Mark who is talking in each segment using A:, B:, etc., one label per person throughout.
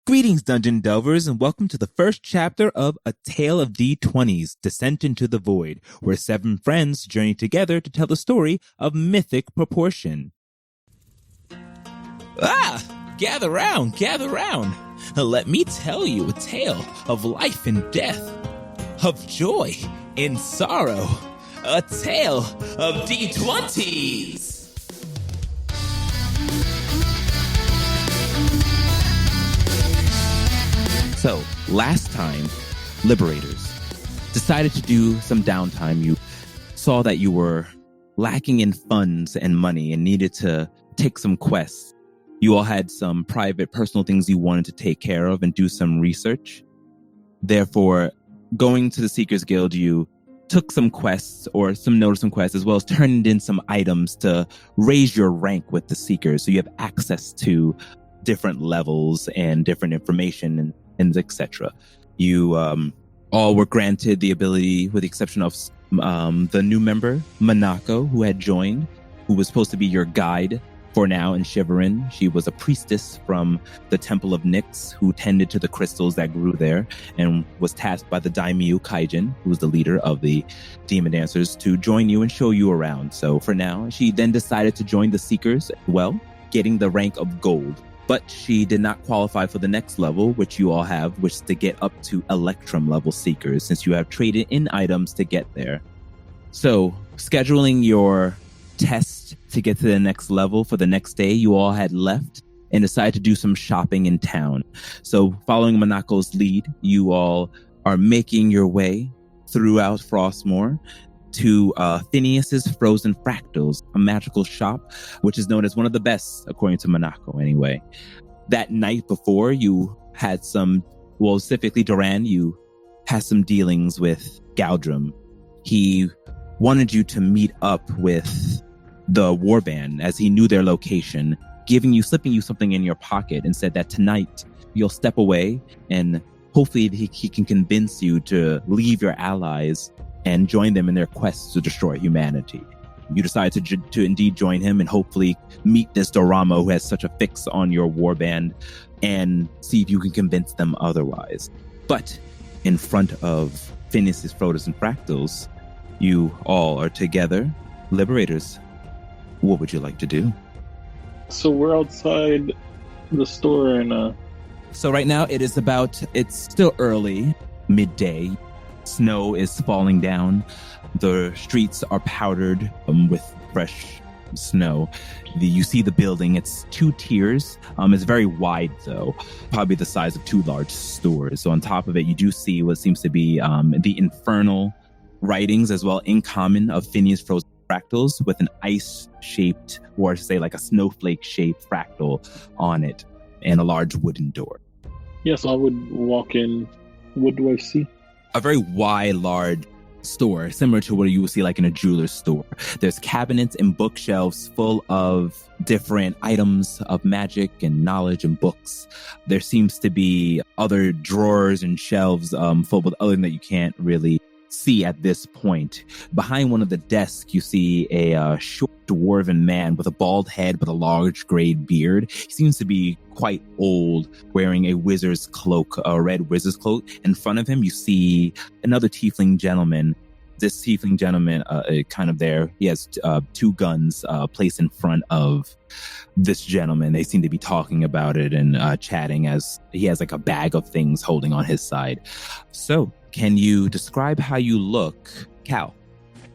A: Greetings, Dungeon Delvers, and welcome to the first chapter of A Tale of D20's Descent into the Void, where 7 friends journey together to tell the story of mythic proportion. Gather round, gather round. Let me tell you a tale of life and death, of joy and sorrow, a tale of D20s. So, last time, Liberators decided to do some downtime. You saw that you were lacking in funds and money and needed to take some quests. You all had some private, personal things you wanted to take care of and do some research. Therefore, going to the Seekers Guild, you took some quests or some notes, some quests, as well as turned in some items to raise your rank with the Seekers. So you have access to different levels and different information and etc. You all were granted the ability, with the exception of the new member, Manako, who had joined, who was supposed to be your guide for now in Shiverin. She was a priestess from the Temple of Nyx who tended to the crystals that grew there and was tasked by the Daimyo Kaijin, who was the leader of the Demon Dancers, to join you and show you around. So for now, she then decided to join the Seekers, well, getting the rank of Gold. But she did not qualify for the next level, which you all have, which is to get up to Electrum level Seekers, since you have traded in items to get there. So, scheduling your test to get to the next level for the next day, you all had left and decided to do some shopping in town. So, following Monaco's lead, you all are making your way throughout Frostmoor to Phineas's Frozen Fractals, a magical shop, which is known as one of the best, according to Monaco anyway. That night before, you had some, well, specifically Duran, you had some dealings with Galdrum. He wanted you to meet up with the warband, as he knew their location, slipping you something in your pocket, and said that tonight you'll step away and hopefully he can convince you to leave your allies and join them in their quest to destroy humanity. You decide to indeed join him and hopefully meet this Doramo who has such a fix on your warband and see if you can convince them otherwise. But in front of Phineas's Frozen Fractals, you all are together. Liberators, what would you like to do?
B: So we're outside the store and
A: So right now it's still early, midday. Snow is falling down. The streets are powdered with fresh snow. You see the building. It's 2 tiers. It's very wide, though, probably the size of 2 large stores. So on top of it, you do see what seems to be the infernal writings, as well in common, of Phineas Frozen Fractals with an ice-shaped, or say like a snowflake-shaped fractal on it, and a large wooden door.
B: yes, I would walk in. What do I see?
A: A very wide, large store, similar to what you would see like in a jeweler's store. There's cabinets and bookshelves full of different items of magic and knowledge and books. There seems to be other drawers and shelves full with other that you can't really see at this point. Behind one of the desks, you see a short dwarven man with a bald head but a large gray beard. He seems to be quite old, wearing a wizard's cloak, a red wizard's cloak. In front of him, you see another tiefling gentleman. This tiefling gentleman, kind of there, he has 2 guns placed in front of this gentleman. They seem to be talking about it and chatting as he has like a bag of things holding on his side. So, can you describe how you look, Cal?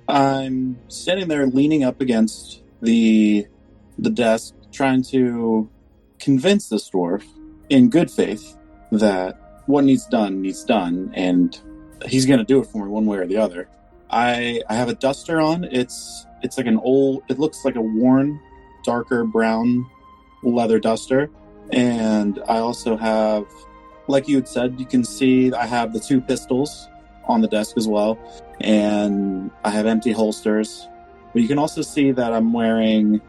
C: I'm standing there leaning up against the desk, trying to convince this dwarf in good faith that what needs done, and he's going to do it for me one way or the other. I have a duster on. It's like it looks like a worn, darker brown leather duster. And I also have, like you had said, you can see I have the 2 pistols on the desk as well. And I have empty holsters. But you can also see that I'm wearing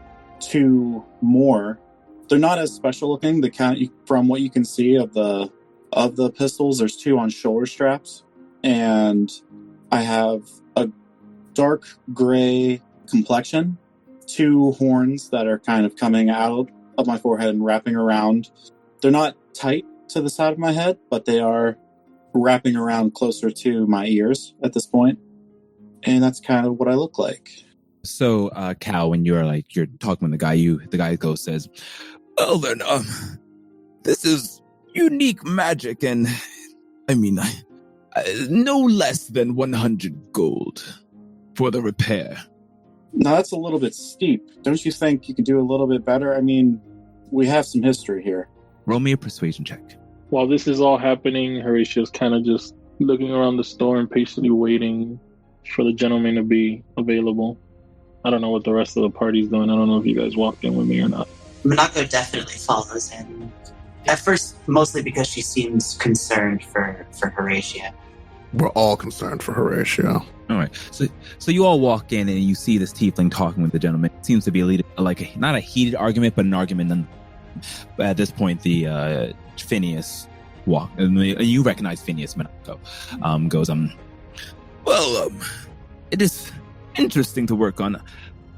C: 2 more. They're not as special looking. From what you can see of the pistols, there's 2 on shoulder straps. And I have a dark gray complexion, 2 horns that are kind of coming out of my forehead and wrapping around. They're not tight, to the side of my head, but they are wrapping around closer to my ears at this point. And that's kind of what I look like.
A: So, Cal, when you're talking with the guy goes, says, well then, this is unique magic, and I mean, no less than 100 gold for the repair.
C: Now that's a little bit steep. Don't you think you could do a little bit better? I mean, we have some history here.
A: Roll me a persuasion check.
B: While this is all happening, Horatio's kind of just looking around the store and patiently waiting for the gentleman to be available. I don't know what the rest of the party's doing. I don't know if you guys walked in with me or not.
D: Minako definitely follows him. At first, mostly because she seems concerned for Horatio.
E: We're all concerned for Horatio.
A: All right. So you all walk in and you see this tiefling talking with the gentleman. It seems to be not a heated argument, but an argument. But at this point, the Phineas you recognize Phineas Minako, goes, it is interesting to work on.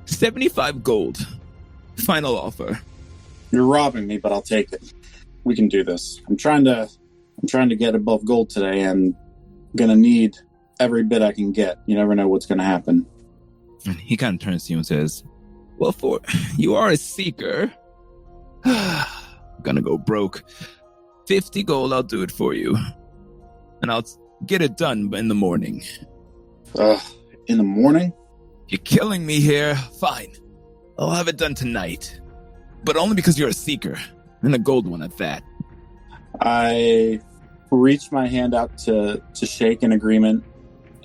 A: 75 gold. Final offer.
C: You're robbing me, but I'll take it. We can do this. I'm trying to get above gold today, and I'm gonna need every bit I can get. You never know what's gonna happen.
A: And he kind of turns to you and says, well, for you are a seeker. I'm gonna go broke. 50 gold, I'll do it for you. And I'll get it done in the morning.
C: In the morning?
A: You're killing me here. Fine. I'll have it done tonight. But only because you're a seeker. And a gold one at that.
C: I reach my hand out to shake in agreement.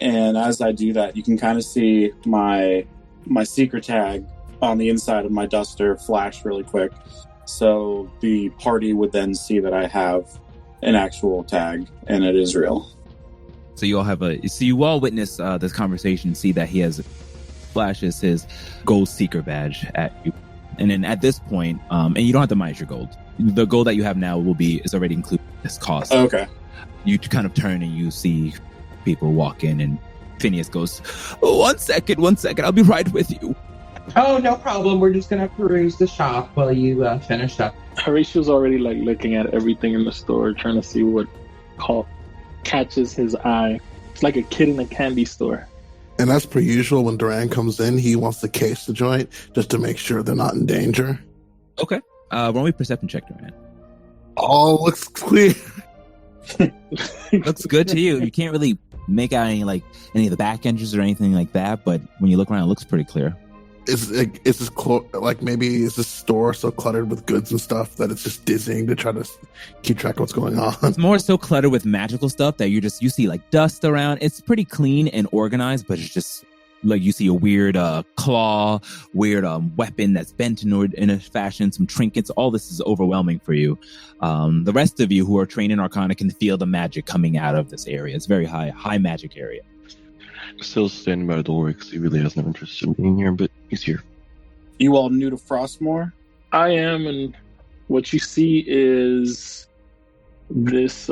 C: And as I do that, you can kind of see my seeker tag on the inside of my duster flash really quick. So the party would then see that I have an actual tag, and it is real.
A: So you all witness this conversation, see that he flashes his gold seeker badge at you. And then at this point, and you don't have to minus your gold. The gold that you have now is already included in this cost.
C: Okay.
A: You kind of turn and you see people walk in, and Phineas goes, one second, I'll be right with you.
F: Oh, no problem. We're just going to peruse the shop while you finish up.
B: Horatio's already looking at everything in the store, trying to see what catches his eye. It's like a kid in a candy store.
E: And as per usual, when Duran comes in, he wants to case the joint just to make sure they're not in danger.
A: Okay. Roll me a perception check, Duran.
E: All looks clear.
A: Looks good to you. You can't really make out any of the back entries or anything like that, but when you look around, it looks pretty clear.
E: Is this store so cluttered with goods and stuff that it's just dizzying to try to keep track of what's going on?
A: It's more so cluttered with magical stuff that you see dust around. It's pretty clean and organized, but it's just you see a weird claw, weird weapon that's bent in a fashion, some trinkets. All this is overwhelming for you. The rest of you who are trained in Arcana can feel the magic coming out of this area. It's a very high magic area.
G: Still standing by the doorway because he really has no interest in being here, but he's here.
C: You all new to Frostmoor?
B: I am, and what you see is this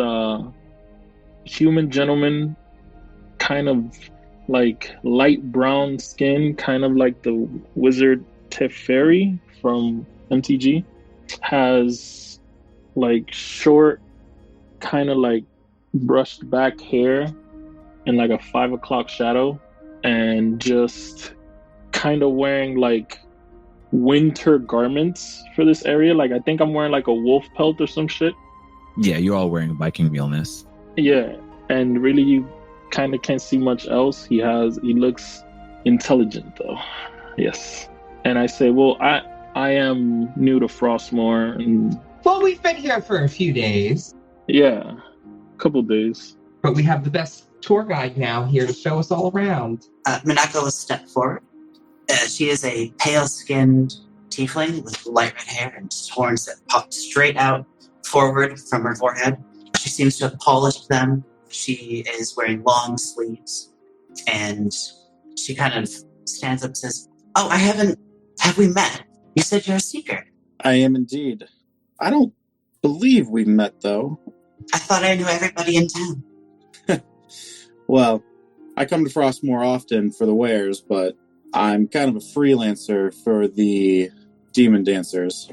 B: human gentleman, kind of light brown skin, kind of like the wizard Teferi from MTG, has short, kind of brushed back hair and a 5 o'clock shadow, and just kind of wearing winter garments for this area. I think I'm wearing a wolf pelt or some shit.
A: Yeah, you're all wearing Viking realness.
B: Yeah, and really you kind of can't see much else. He looks intelligent though. Yes. And I say, well, I am new to Frostmoor, and
F: Well, we've been here for a few days.
B: Yeah, a couple days.
F: But we have the best tour guide now here to show us all around.
D: Minako will step forward. She is a pale-skinned tiefling with light red hair and horns that pop straight out forward from her forehead. She seems to have polished them. She is wearing long sleeves. And she kind of stands up and says, "Oh, have we met? You said you're a seeker."
C: I am indeed. I don't believe we've met, though.
D: I thought I knew everybody in town.
C: Well, I come to Frostmoor often for the wares, but I'm kind of a freelancer for the Demon Dancers.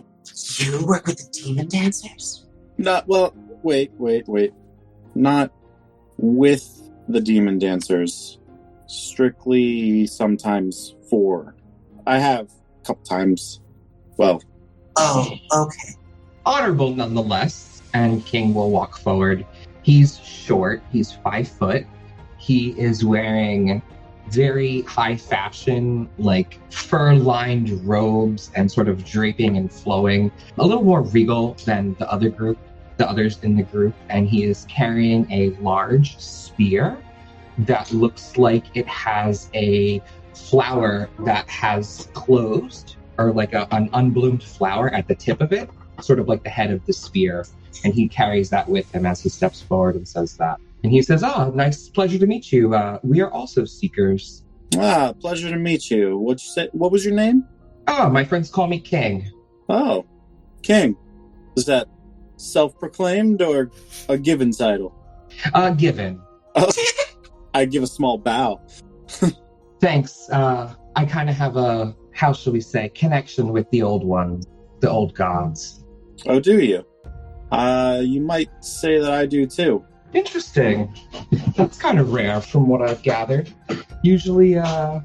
D: You work with the Demon Dancers?
C: Well, wait. Not with the demon dancers. Strictly sometimes for. I have a couple times. Well.
D: Oh, okay.
F: Honorable nonetheless. And King will walk forward. He's short. He's 5 foot. He is wearing very high fashion, like fur-lined robes and sort of draping and flowing. A little more regal than the others in the group. And he is carrying a large spear that looks like it has a flower that has closed, or like an unbloomed flower at the tip of it, sort of like the head of the spear. And he carries that with him as he steps forward and says that. And he says, nice, pleasure to meet you. We are also seekers.
C: Pleasure to meet you. What'd you say? What was your name?
F: My friends call me King.
C: Oh, King. Is that self-proclaimed or a given title?
F: Given.
C: I give a small bow.
F: Thanks. I kind of have a, how shall we say, connection with the old ones, the old gods.
C: Oh, do you? You might say that I do too.
F: Interesting. That's kind of rare from what I've gathered. Usually, I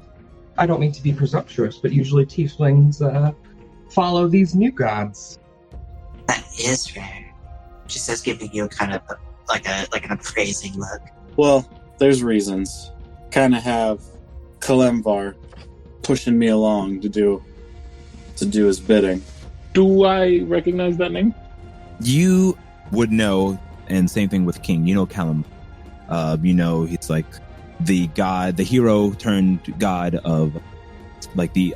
F: don't mean to be presumptuous, but usually tieflings follow these new gods.
D: That is rare. She says, giving you kind of like an appraising look.
C: Well, there's reasons. Kind of have Kalemvar pushing me along to do his bidding.
B: Do I recognize that name?
A: You would know, and same thing with King. You know Callum. He's like the god, the hero turned god of like the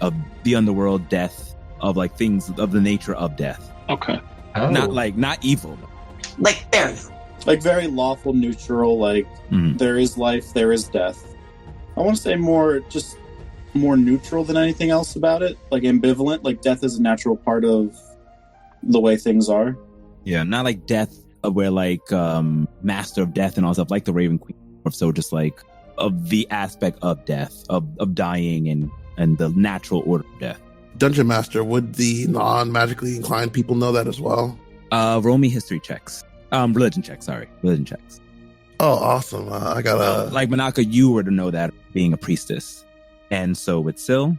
A: underworld, death, of like things of the nature of death.
B: Okay.
F: Oh.
A: Not evil.
D: Like burial.
C: Like very lawful, neutral, like There is life, there is death. I want to say more neutral than anything else about it. Like ambivalent, like death is a natural part of the way things are.
A: Yeah, not like death where like master of death and all stuff, like the Raven Queen, or so just like of the aspect of death, of dying and the natural order of death.
E: Dungeon Master, would the non-magically inclined people know that as well?
A: Roll me history checks. Religion checks.
E: Oh, awesome. I got
A: like Manaka, you were to know that being a priestess. And so with Syl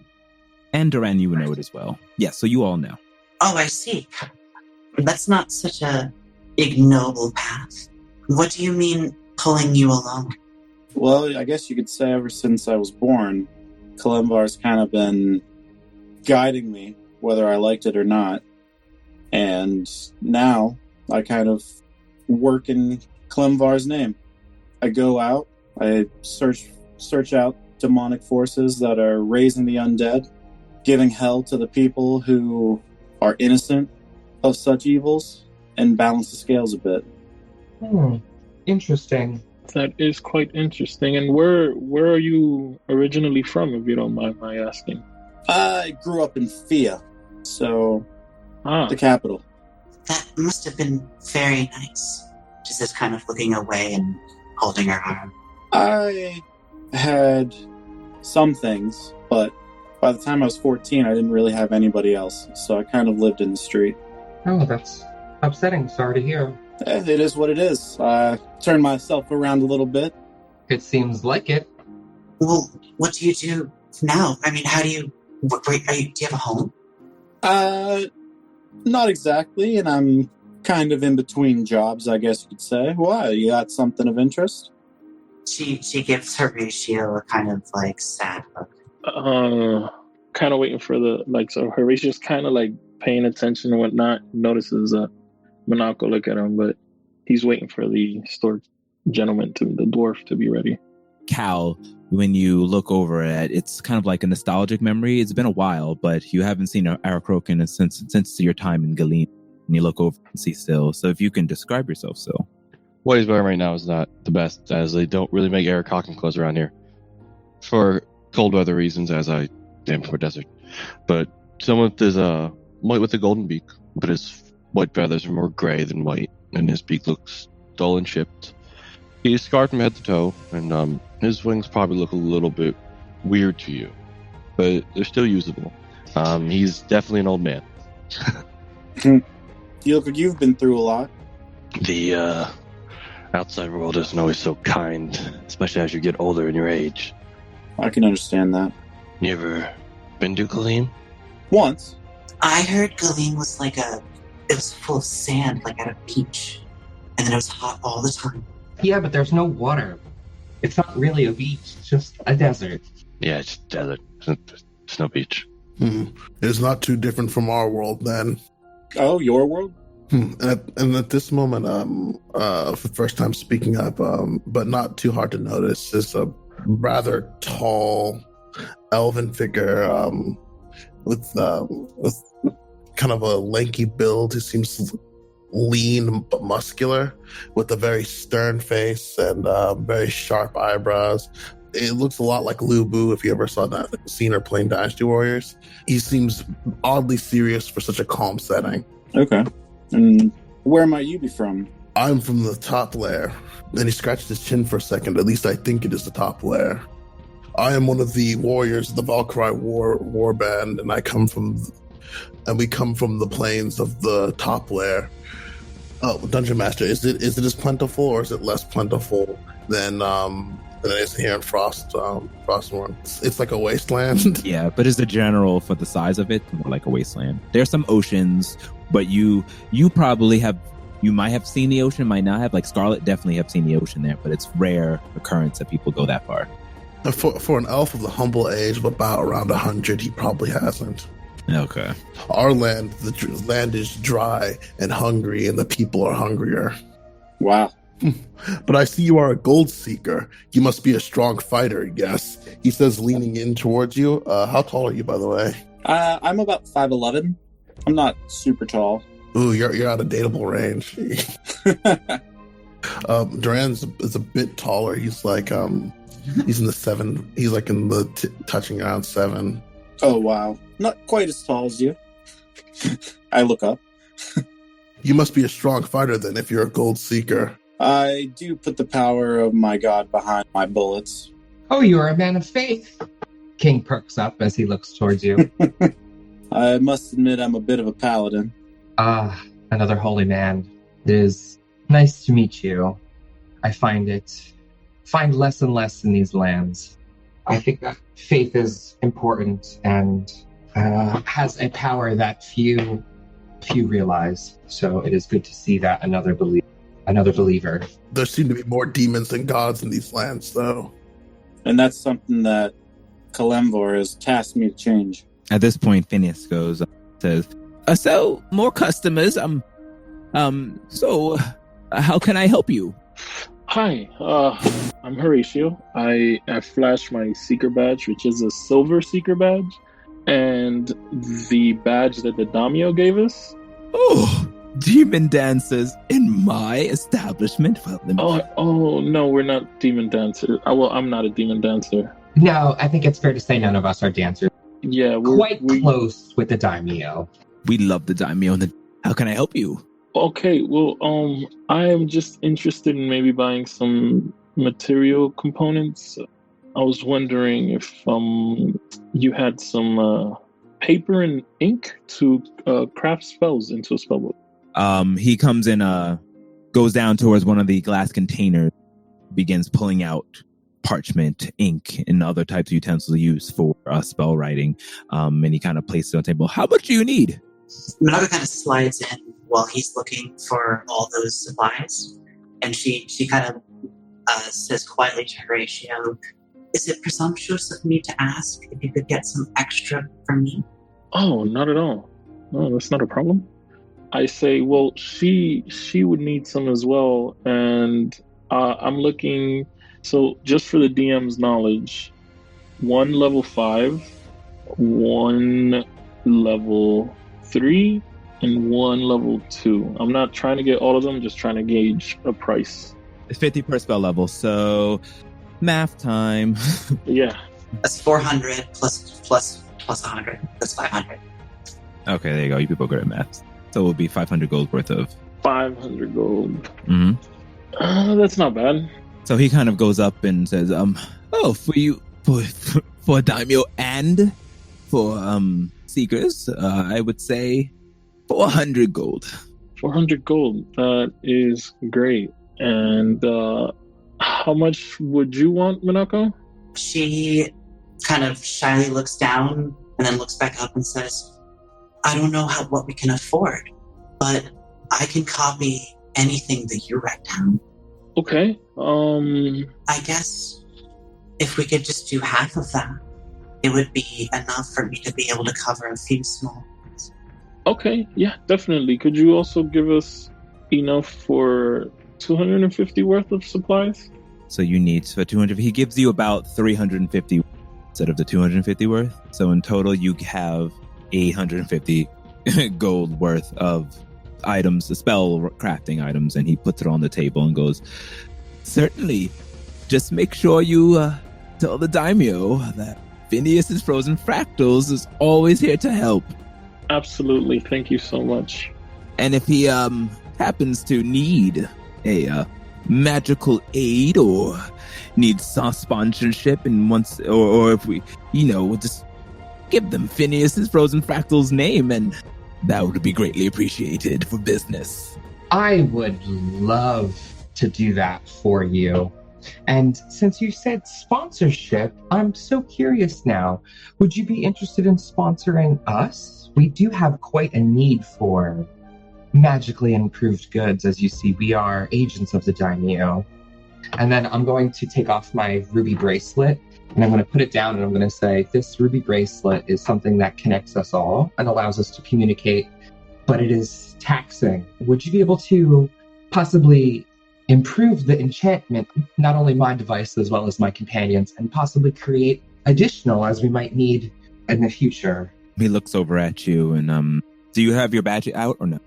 A: and Duran, you would know it as well. Yeah, so you all know.
D: Oh, I see. That's not such a ignoble path. What do you mean pulling you along?
C: Well, I guess you could say ever since I was born, Kalemvar's kind of been guiding me, whether I liked it or not. And now I kind of work in Kalemvar's name. I go out, I search out demonic forces that are raising the undead, giving hell to the people who are innocent of such evils, and balance the scales a bit.
F: Interesting.
B: That is quite interesting. And where are you originally from, if you don't mind my asking?
C: I grew up in Fia, so the capital.
D: That must have been very nice. She says, kind of looking away and holding her arm.
C: I had some things, but by the time I was 14, I didn't really have anybody else, so I kind of lived in the street.
F: Oh, that's upsetting. Sorry to hear.
C: It is what it is. I turned myself around a little bit.
F: It seems like it.
D: Well, what do you do now? I mean, how do you... do you have a home?
C: Not exactly, and I'm kind of in between jobs, I guess you could say. Why? You got something of interest?
D: She gives Horatio a kind of, like, sad look.
B: Kind of waiting for so Horatio's kind of, like, paying attention and whatnot, notices Monaco look at him, but he's waiting for the store gentleman, the dwarf, to be ready.
A: Cal, when you look over at it's kind of like a nostalgic memory. It's been a while, but you haven't seen Arakrokin since your time in Galeen. And you look over and see Syl. So if you can describe yourself, Syl.
G: What he's wearing right now is not the best, as they don't really make Arakrokin clothes around here. For cold weather reasons, as I am for desert. But someone is white with a golden beak, but his white feathers are more gray than white, and his beak looks dull and chipped. He's scarred from head to toe, and his wings probably look a little bit weird to you, but they're still usable. He's definitely an old man.
C: You look like you've been through a lot.
G: The outside world isn't always so kind, especially as you get older in your age.
C: I can understand that.
G: You ever been to Galeem?
C: Once.
D: I heard Galeem was it was full of sand, like at a beach. And then it was hot all the time.
F: Yeah, but there's no water. It's not really a beach, it's just a desert.
G: Yeah, it's desert. It's no beach.
E: It's not too different from our world then.
C: Oh, your world?
E: And at this moment, for the first time speaking up, but not too hard to notice, is a rather tall elven figure with kind of a lanky build who seems lean but muscular, with a very stern face and very sharp eyebrows. It looks a lot like Lubu if you ever seen her playing Dynasty Warriors. He seems oddly serious for such a calm setting.
C: Okay. And where might you be from?
E: I'm from the top layer. Then he scratched his chin for a second. At least I think it is the top layer. I am one of the warriors of the Valkyrie war band, and we come from the plains of the top layer. Oh, Dungeon Master, is it as plentiful or is it less plentiful than it is here in Frostmourne? It's like a wasteland.
A: Yeah, but as a general, for the size of it, more like a wasteland. There's some oceans, but you might have seen the ocean, might not have. Like Scarlet definitely have seen the ocean there, but it's rare occurrence that people go that far.
E: For an elf of the humble age of about around 100, he probably hasn't.
A: Okay.
E: Our land, the land is dry and hungry, and the people are hungrier.
C: Wow.
E: But I see you are a gold seeker. You must be a strong fighter, yes. He says, leaning in towards you. How tall are you, by the way?
C: I'm about 5'11". I'm not super tall.
E: Ooh, you're out of dateable range. Duran is a bit taller. He's like he's in the 7. He's like in the touching around 7.
C: Oh wow, not quite as tall as you. I look up.
E: You must be a strong fighter then, if you're a gold seeker.
C: I do put the power of my god behind my bullets.
F: Oh, you are a man of faith. King perks up as he looks towards you.
C: I must admit I'm a bit of a paladin.
F: Another holy man. It is nice to meet you. I find less and less in these lands. I think that faith is important and has a power that few realize. So it is good to see that another believer.
E: There seem to be more demons than gods in these lands, though.
C: And that's something that Kalemvor has tasked me to change.
A: At this point, Phineas says, so more customers. So how can I help you?
B: Hi, I'm Horatio. I flashed my Seeker badge, which is a silver Seeker badge, and the badge that the Daimyo gave us.
A: Oh, demon dancers in my establishment?
B: Oh, no, we're not demon dancers. Well, I'm not a demon dancer.
F: No, I think it's fair to say none of us are dancers.
B: Yeah, we're
F: quite close with the Daimyo.
A: We love the Daimyo. How can I help you?
B: Okay, well, I am just interested in maybe buying some material components. I was wondering if you had some paper and ink to craft spells into a spellbook.
A: He comes in, goes down towards one of the glass containers, begins pulling out parchment, ink, and other types of utensils used for spell writing. And he kind of places it on the table. How much do you need?
D: Minaga kind of slides in while he's looking for all those supplies, and she kind of says quietly to Horatio, "Is it presumptuous of me to ask if you could get some extra for me?"
B: Oh, not at all. No, that's not a problem. I say, well, she would need some as well, and I'm looking. So just for the DM's knowledge, 1 level 5, 1 level 3, and 1 level 2. I'm not trying to get all of them, just trying to gauge a price.
A: It's 50 per spell level, so math time.
B: Yeah.
D: That's 400 plus 100. That's 500.
A: Okay, there you go. You people are good at math. So it will be 500 gold worth of...
B: 500 gold.
A: Mm-hmm.
B: That's not bad.
A: So he kind of goes up and says, for you, for Daimyo and for Seekers, I would say 400 gold.
B: 400 gold. That is great. And how much would you want, Minako?
D: She kind of shyly looks down and then looks back up and says, I don't know what we can afford, but I can copy anything that you write down.
B: Okay.
D: I guess if we could just do half of that, it would be enough for me to be able to cover a few small ones.
B: Okay, yeah, definitely. Could you also give us enough for 250 worth of supplies?
A: So you need for 200. He gives you about 350 instead of the 250 worth. So in total, you have 850 gold worth of items, spell crafting items, and he puts it on the table and goes, certainly. Just make sure you tell the daimyo that Phineas's Frozen Fractals is always here to help.
B: Absolutely. Thank you so much.
A: And if he happens to need a magical aid or needs some sponsorship and wants, or if we, just give them Phineas's Frozen Fractals name, and that would be greatly appreciated for business.
F: I would love to do that for you. And since you said sponsorship, I'm so curious now. Would you be interested in sponsoring us? We do have quite a need for magically improved goods. As you see, we are agents of the daimyo. And then I'm going to take off my ruby bracelet and I'm going to put it down and I'm going to say, this ruby bracelet is something that connects us all and allows us to communicate, but it is taxing. Would you be able to possibly improve the enchantment, not only my device as well as my companions, and possibly create additional as we might need in the future?
A: He looks over at you and, do you have your badge out or no?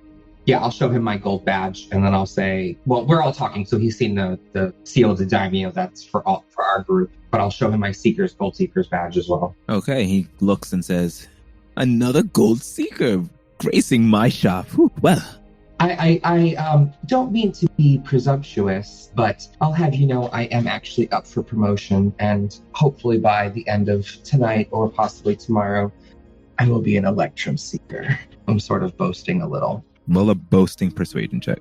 F: Yeah, I'll show him my gold badge and then I'll say, well, we're all talking, so he's seen the seal of the daimyo, that's for our group, but I'll show him my gold seeker's badge as well.
A: Okay, he looks and says, another gold seeker gracing my shop. Whew, well,
F: I don't mean to be presumptuous, but I'll have you know I am actually up for promotion, and hopefully by the end of tonight or possibly tomorrow, I will be an Electrum Seeker. I'm sort of boasting a little.
A: Roll a boasting persuasion check.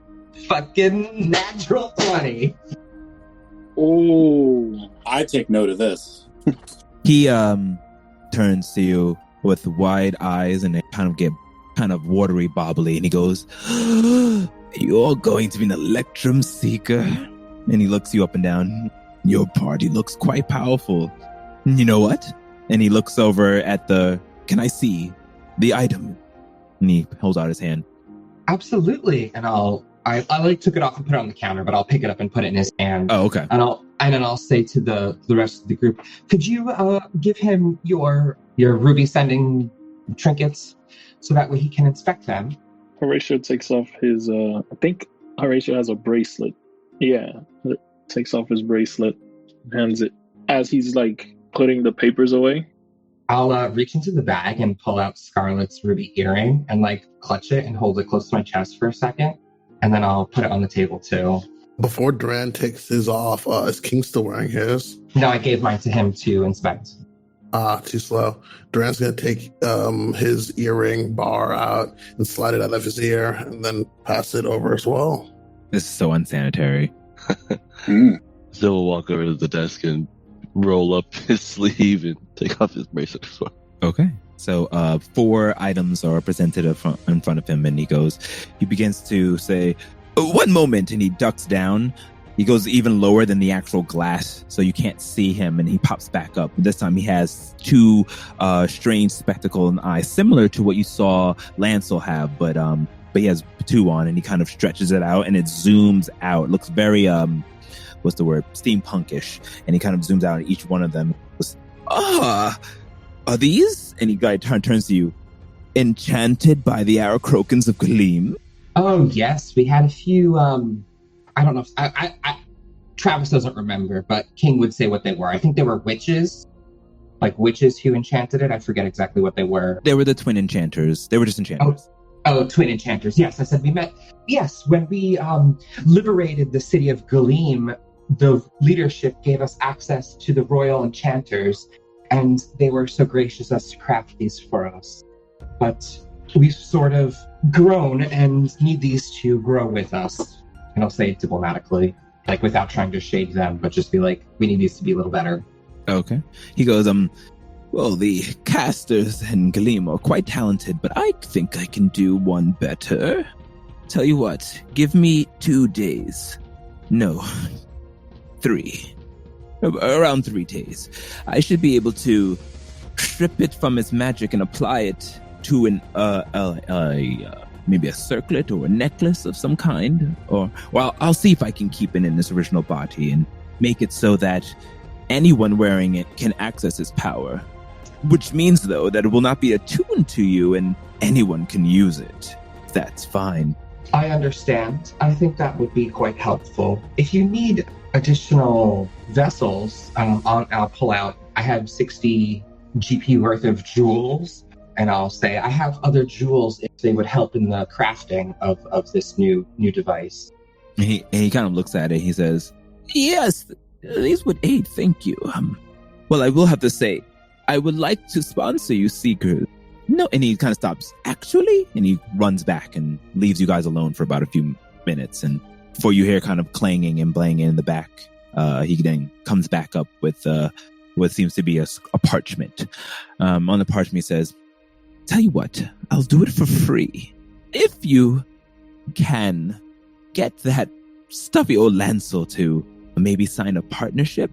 F: Fucking natural 20.
C: Oh, I take note of this.
A: He turns to you with wide eyes and they kind of watery, bobbly, and he goes, you're going to be an Electrum Seeker? And he looks you up and down. Your party looks quite powerful. You know what? And he looks over at can I see the item? And he holds out his hand.
F: Absolutely. And I took it off and put it on the counter, but I'll pick it up and put it in his hand.
A: Oh, okay.
F: And then I'll say to the rest of the group, could you give him your ruby sending trinkets so that way he can inspect them?
B: Horatio takes off his, I think Horatio has a bracelet. Yeah, takes off his bracelet, hands it as he's putting the papers away.
F: I'll reach into the bag and pull out Scarlett's ruby earring and clutch it and hold it close to my chest for a second. And then I'll put it on the table too.
E: Before Duran takes his off, is King still wearing his?
F: No, I gave mine to him to inspect.
E: Too slow. Duran's going to take his earring bar out and slide it out of his ear and then pass it over as well.
A: This is so unsanitary.
G: Still will walk over to the desk and roll up his sleeve and take off his bracelet as well.
A: Okay. So 4 items are presented in front of him, and he begins to say, one moment, and he ducks down. He goes even lower than the actual glass, so you can't see him, and he pops back up. This time he has 2 strange spectacle and eyes, similar to what you saw Lancel have, but he has 2 on, and he kind of stretches it out, and it zooms out. It looks very, steampunkish, and he kind of zooms out at each one of them. Are these? And he turns to you, enchanted by the Aracrokans of Gleam?
F: Oh, yes. We had a few, I don't know. Travis doesn't remember, but King would say what they were. I think they were witches. Witches who enchanted it. I forget exactly what they were.
A: They were the twin enchanters. They were just enchanters.
F: Oh, twin enchanters. Yes, I said we met. Yes, when we liberated the city of Gleam, the leadership gave us access to the royal enchanters, and they were so gracious as to craft these for us. But we've sort of grown and need these to grow with us. And I'll say it diplomatically, like without trying to shade them, but just be like, we need these to be a little better.
A: Okay. He goes, well, the casters and Galeem are quite talented, but I think I can do one better. Tell you what, give me 2 days. No, 3. Around 3 days. I should be able to strip it from its magic and apply it to maybe a circlet or a necklace of some kind. Or, well, I'll see if I can keep it in its original body and make it so that anyone wearing it can access its power. Which means, though, that it will not be attuned to you and anyone can use it. That's fine.
F: I understand. I think that would be quite helpful. If you need additional vessels, I'll pull out. I have 60 GP worth of jewels, and I'll say I have other jewels if they would help in the crafting of this new device.
A: He kind of looks at it. He says, yes, these would aid. Thank you. Well, I will have to say, I would like to sponsor you, Seekers. No, and he kind of stops. Actually, and he runs back and leaves you guys alone for about a few minutes. And before you hear kind of clanging and blanging in the back, he then comes back up with what seems to be a parchment. On the parchment, he says, "Tell you what, I'll do it for free if you can get that stuffy old Lancel to maybe sign a partnership."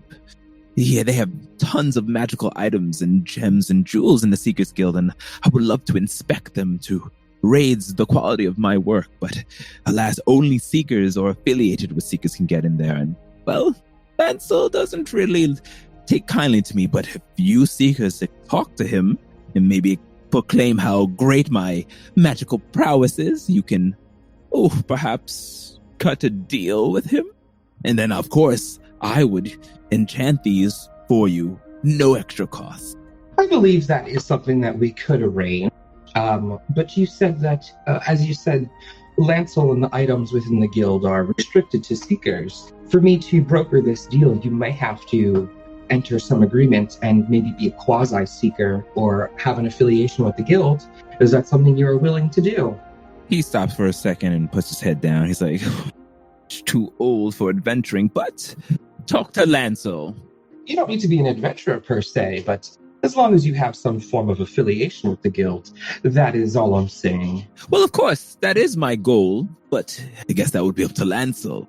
A: Yeah, they have tons of magical items and gems and jewels in the Seekers Guild, and I would love to inspect them to raise the quality of my work. But alas, only Seekers or affiliated with Seekers can get in there. And, well, Lancel doesn't really take kindly to me, but if you Seekers talk to him and maybe proclaim how great my magical prowess is, you can, perhaps cut a deal with him. And then, of course, I would enchant these for you, no extra cost.
F: I believe that is something that we could arrange. But you said that, as you said, Lancel and the items within the guild are restricted to Seekers. For me to broker this deal, you might have to enter some agreement and maybe be a quasi-Seeker or have an affiliation with the guild. Is that something you're willing to do?
A: He stops for a second and puts his head down. He's like, too old for adventuring, but talk to Lancel.
F: You don't need to be an adventurer per se, but as long as you have some form of affiliation with the guild, that is all I'm saying.
A: Well, of course, that is my goal, but I guess that would be up to Lancel.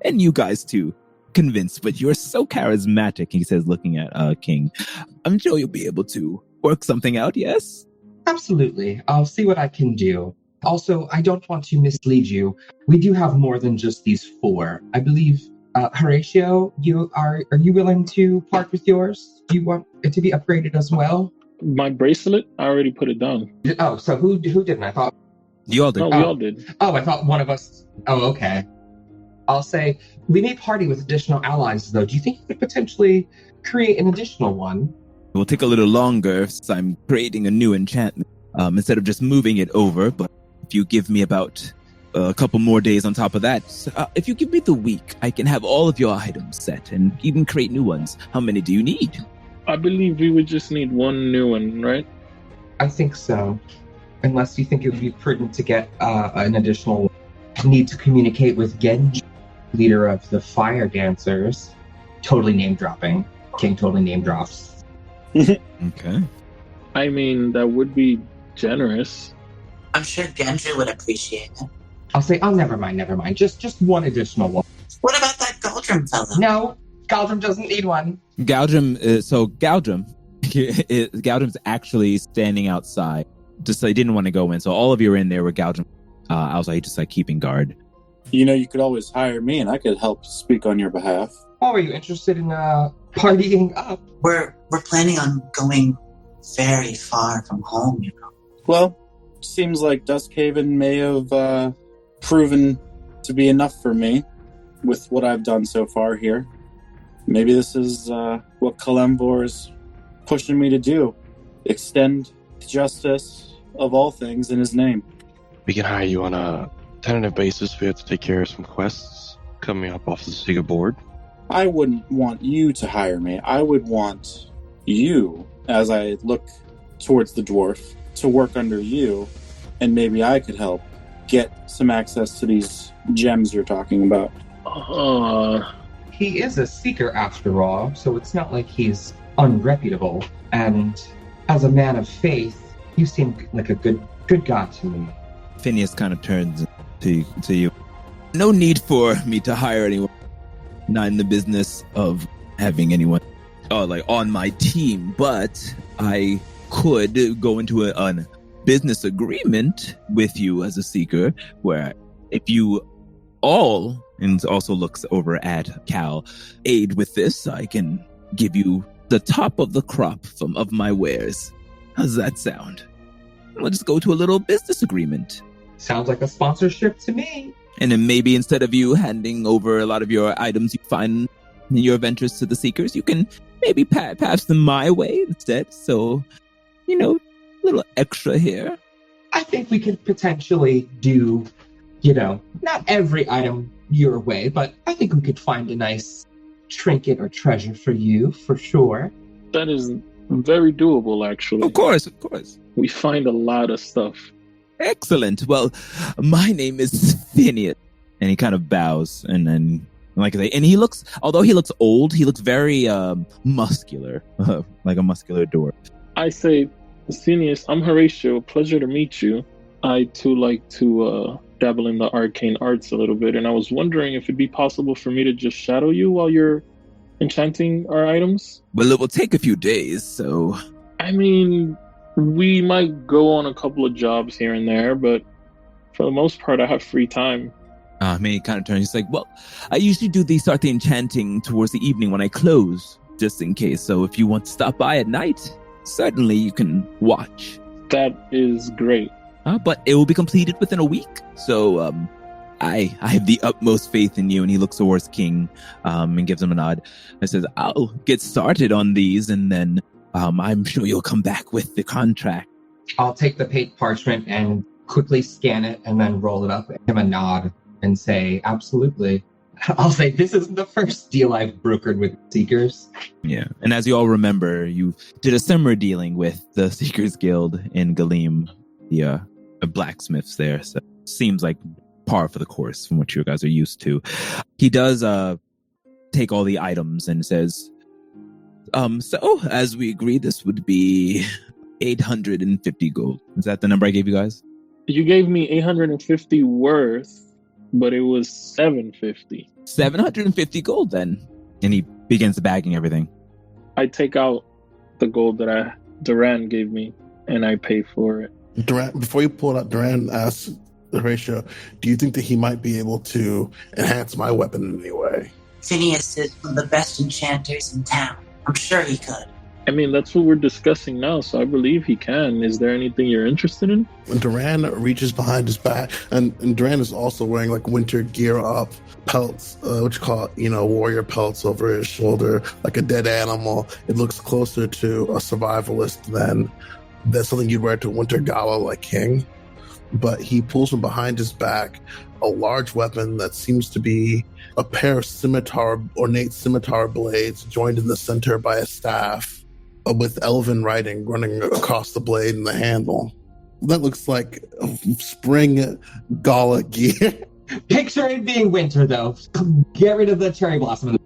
A: And you guys too. Convinced, but you're so charismatic, he says, looking at King. I'm sure you'll be able to work something out, yes?
F: Absolutely. I'll see what I can do. Also, I don't want to mislead you. We do have more than just these 4. I believe, Horatio, are you willing to part with yours? Do you want it to be upgraded as well?
B: My bracelet? I already put it down.
F: Oh, so who didn't? I thought...
A: You all did.
B: No, we all did.
F: Oh, I thought one of us... Oh, okay. I'll say, we may party with additional allies, though. Do you think you could potentially create an additional one?
A: It will take a little longer since I'm creating a new enchantment instead of just moving it over, but if you give me about a couple more days on top of that, if you give me the week, I can have all of your items set and even create new ones. How many do you need?
B: I believe we would just need one new one, right?
F: I think so. Unless you think it would be prudent to get an additional need to communicate with Genji, leader of the Fire Dancers. Totally name dropping. King totally name drops.
A: Okay.
B: I mean, that would be generous.
D: I'm sure Genji would appreciate it.
F: I'll say, never mind. Just one additional one.
D: What about that Galdrum fellow?
F: No, Galdrum doesn't need one.
A: Galdrum, Galdrum's actually standing outside. Just so he didn't want to go in. So all of you are in there with Galdrum outside, just like keeping guard.
C: You know, you could always hire me and I could help speak on your behalf.
F: Oh, are you interested in partying up?
D: We're planning on going very far from home, you know.
C: Well, seems like Duskhaven may have proven to be enough for me with what I've done so far here. Maybe this is what Kalemvor is pushing me to do. Extend justice of all things in his name.
G: We can hire you on a tentative basis. We have to take care of some quests coming up off the Sega board.
C: I wouldn't want you to hire me. I would want you, as I look towards the dwarf, to work under you and maybe I could help get some access to these gems you're talking about.
F: He is a seeker after all, so it's not like he's unreputable. And as a man of faith, you seem like a good god to me.
A: Phineas kind of turns to you. No need for me to hire anyone. Not in the business of having anyone on my team, but I could go into a business agreement with you as a seeker, where if you all, and also looks over at Cal, aid with this, I can give you the top of the crop of my wares. How's that sound? We'll just go to a little business agreement.
F: Sounds like a sponsorship to me.
A: And then maybe instead of you handing over a lot of your items you find in your ventures to the Seekers, you can maybe pass them my way instead. So, a little extra here.
F: I think we could potentially do, not every item your way, but I think we could find a nice trinket or treasure for you, for sure.
B: That is very doable, actually.
A: Of course.
B: We find a lot of stuff.
A: Excellent. Well, my name is Phineas. And he kind of bows and then, like I say, and although he looks old, he looks very muscular, like a muscular dwarf.
B: I say, Phineas, I'm Horatio. Pleasure to meet you. I too like to dabble in the arcane arts a little bit, and I was wondering if it'd be possible for me to just shadow you while you're enchanting our items.
A: Well, it will take a few days, so...
B: I mean, we might go on a couple of jobs here and there, but for the most part, I have free time.
A: He kind of turns. He's like, well, I usually start the enchanting towards the evening when I close, just in case. So if you want to stop by at night, certainly you can watch.
B: That is great.
A: But it will be completed within a week. So I have the utmost faith in you. And he looks towards King and gives him a nod. And says, I'll get started on these, and then I'm sure you'll come back with the contract.
F: I'll take the paper parchment and quickly scan it and then roll it up and give him a nod and say, absolutely. I'll say, this isn't the first deal I've brokered with Seekers.
A: Yeah. And as you all remember, you did a similar dealing with the Seekers Guild in Galeem, the blacksmiths there. So it seems like par for the course from what you guys are used to. He does take all the items and says, so as we agreed, this would be 850 gold. Is that the number I gave you guys?
B: You gave me 850 worth, but it was 750.
A: 750 gold then. And he begins bagging everything.
B: I take out the gold that Duran gave me, and I pay for it.
E: Duran, before you pull it out, Duran asks Horatio, do you think that he might be able to enhance my weapon in any way?
D: Phineas is one of the best enchanters in town. I'm sure he could.
B: I mean, that's what we're discussing now, so I believe he can. Is there anything you're interested in?
E: When Duran reaches behind his back, and Duran is also wearing like winter gear up, pelts, what you call warrior pelts over his shoulder, like a dead animal. It looks closer to a survivalist than something you'd wear to a winter gala like King. But he pulls from behind his back a large weapon that seems to be a pair of ornate scimitar blades joined in the center by a staff, with elven writing running across the blade and the handle. That looks like spring gala gear.
F: Picture it being winter, though. Get rid of the cherry blossom.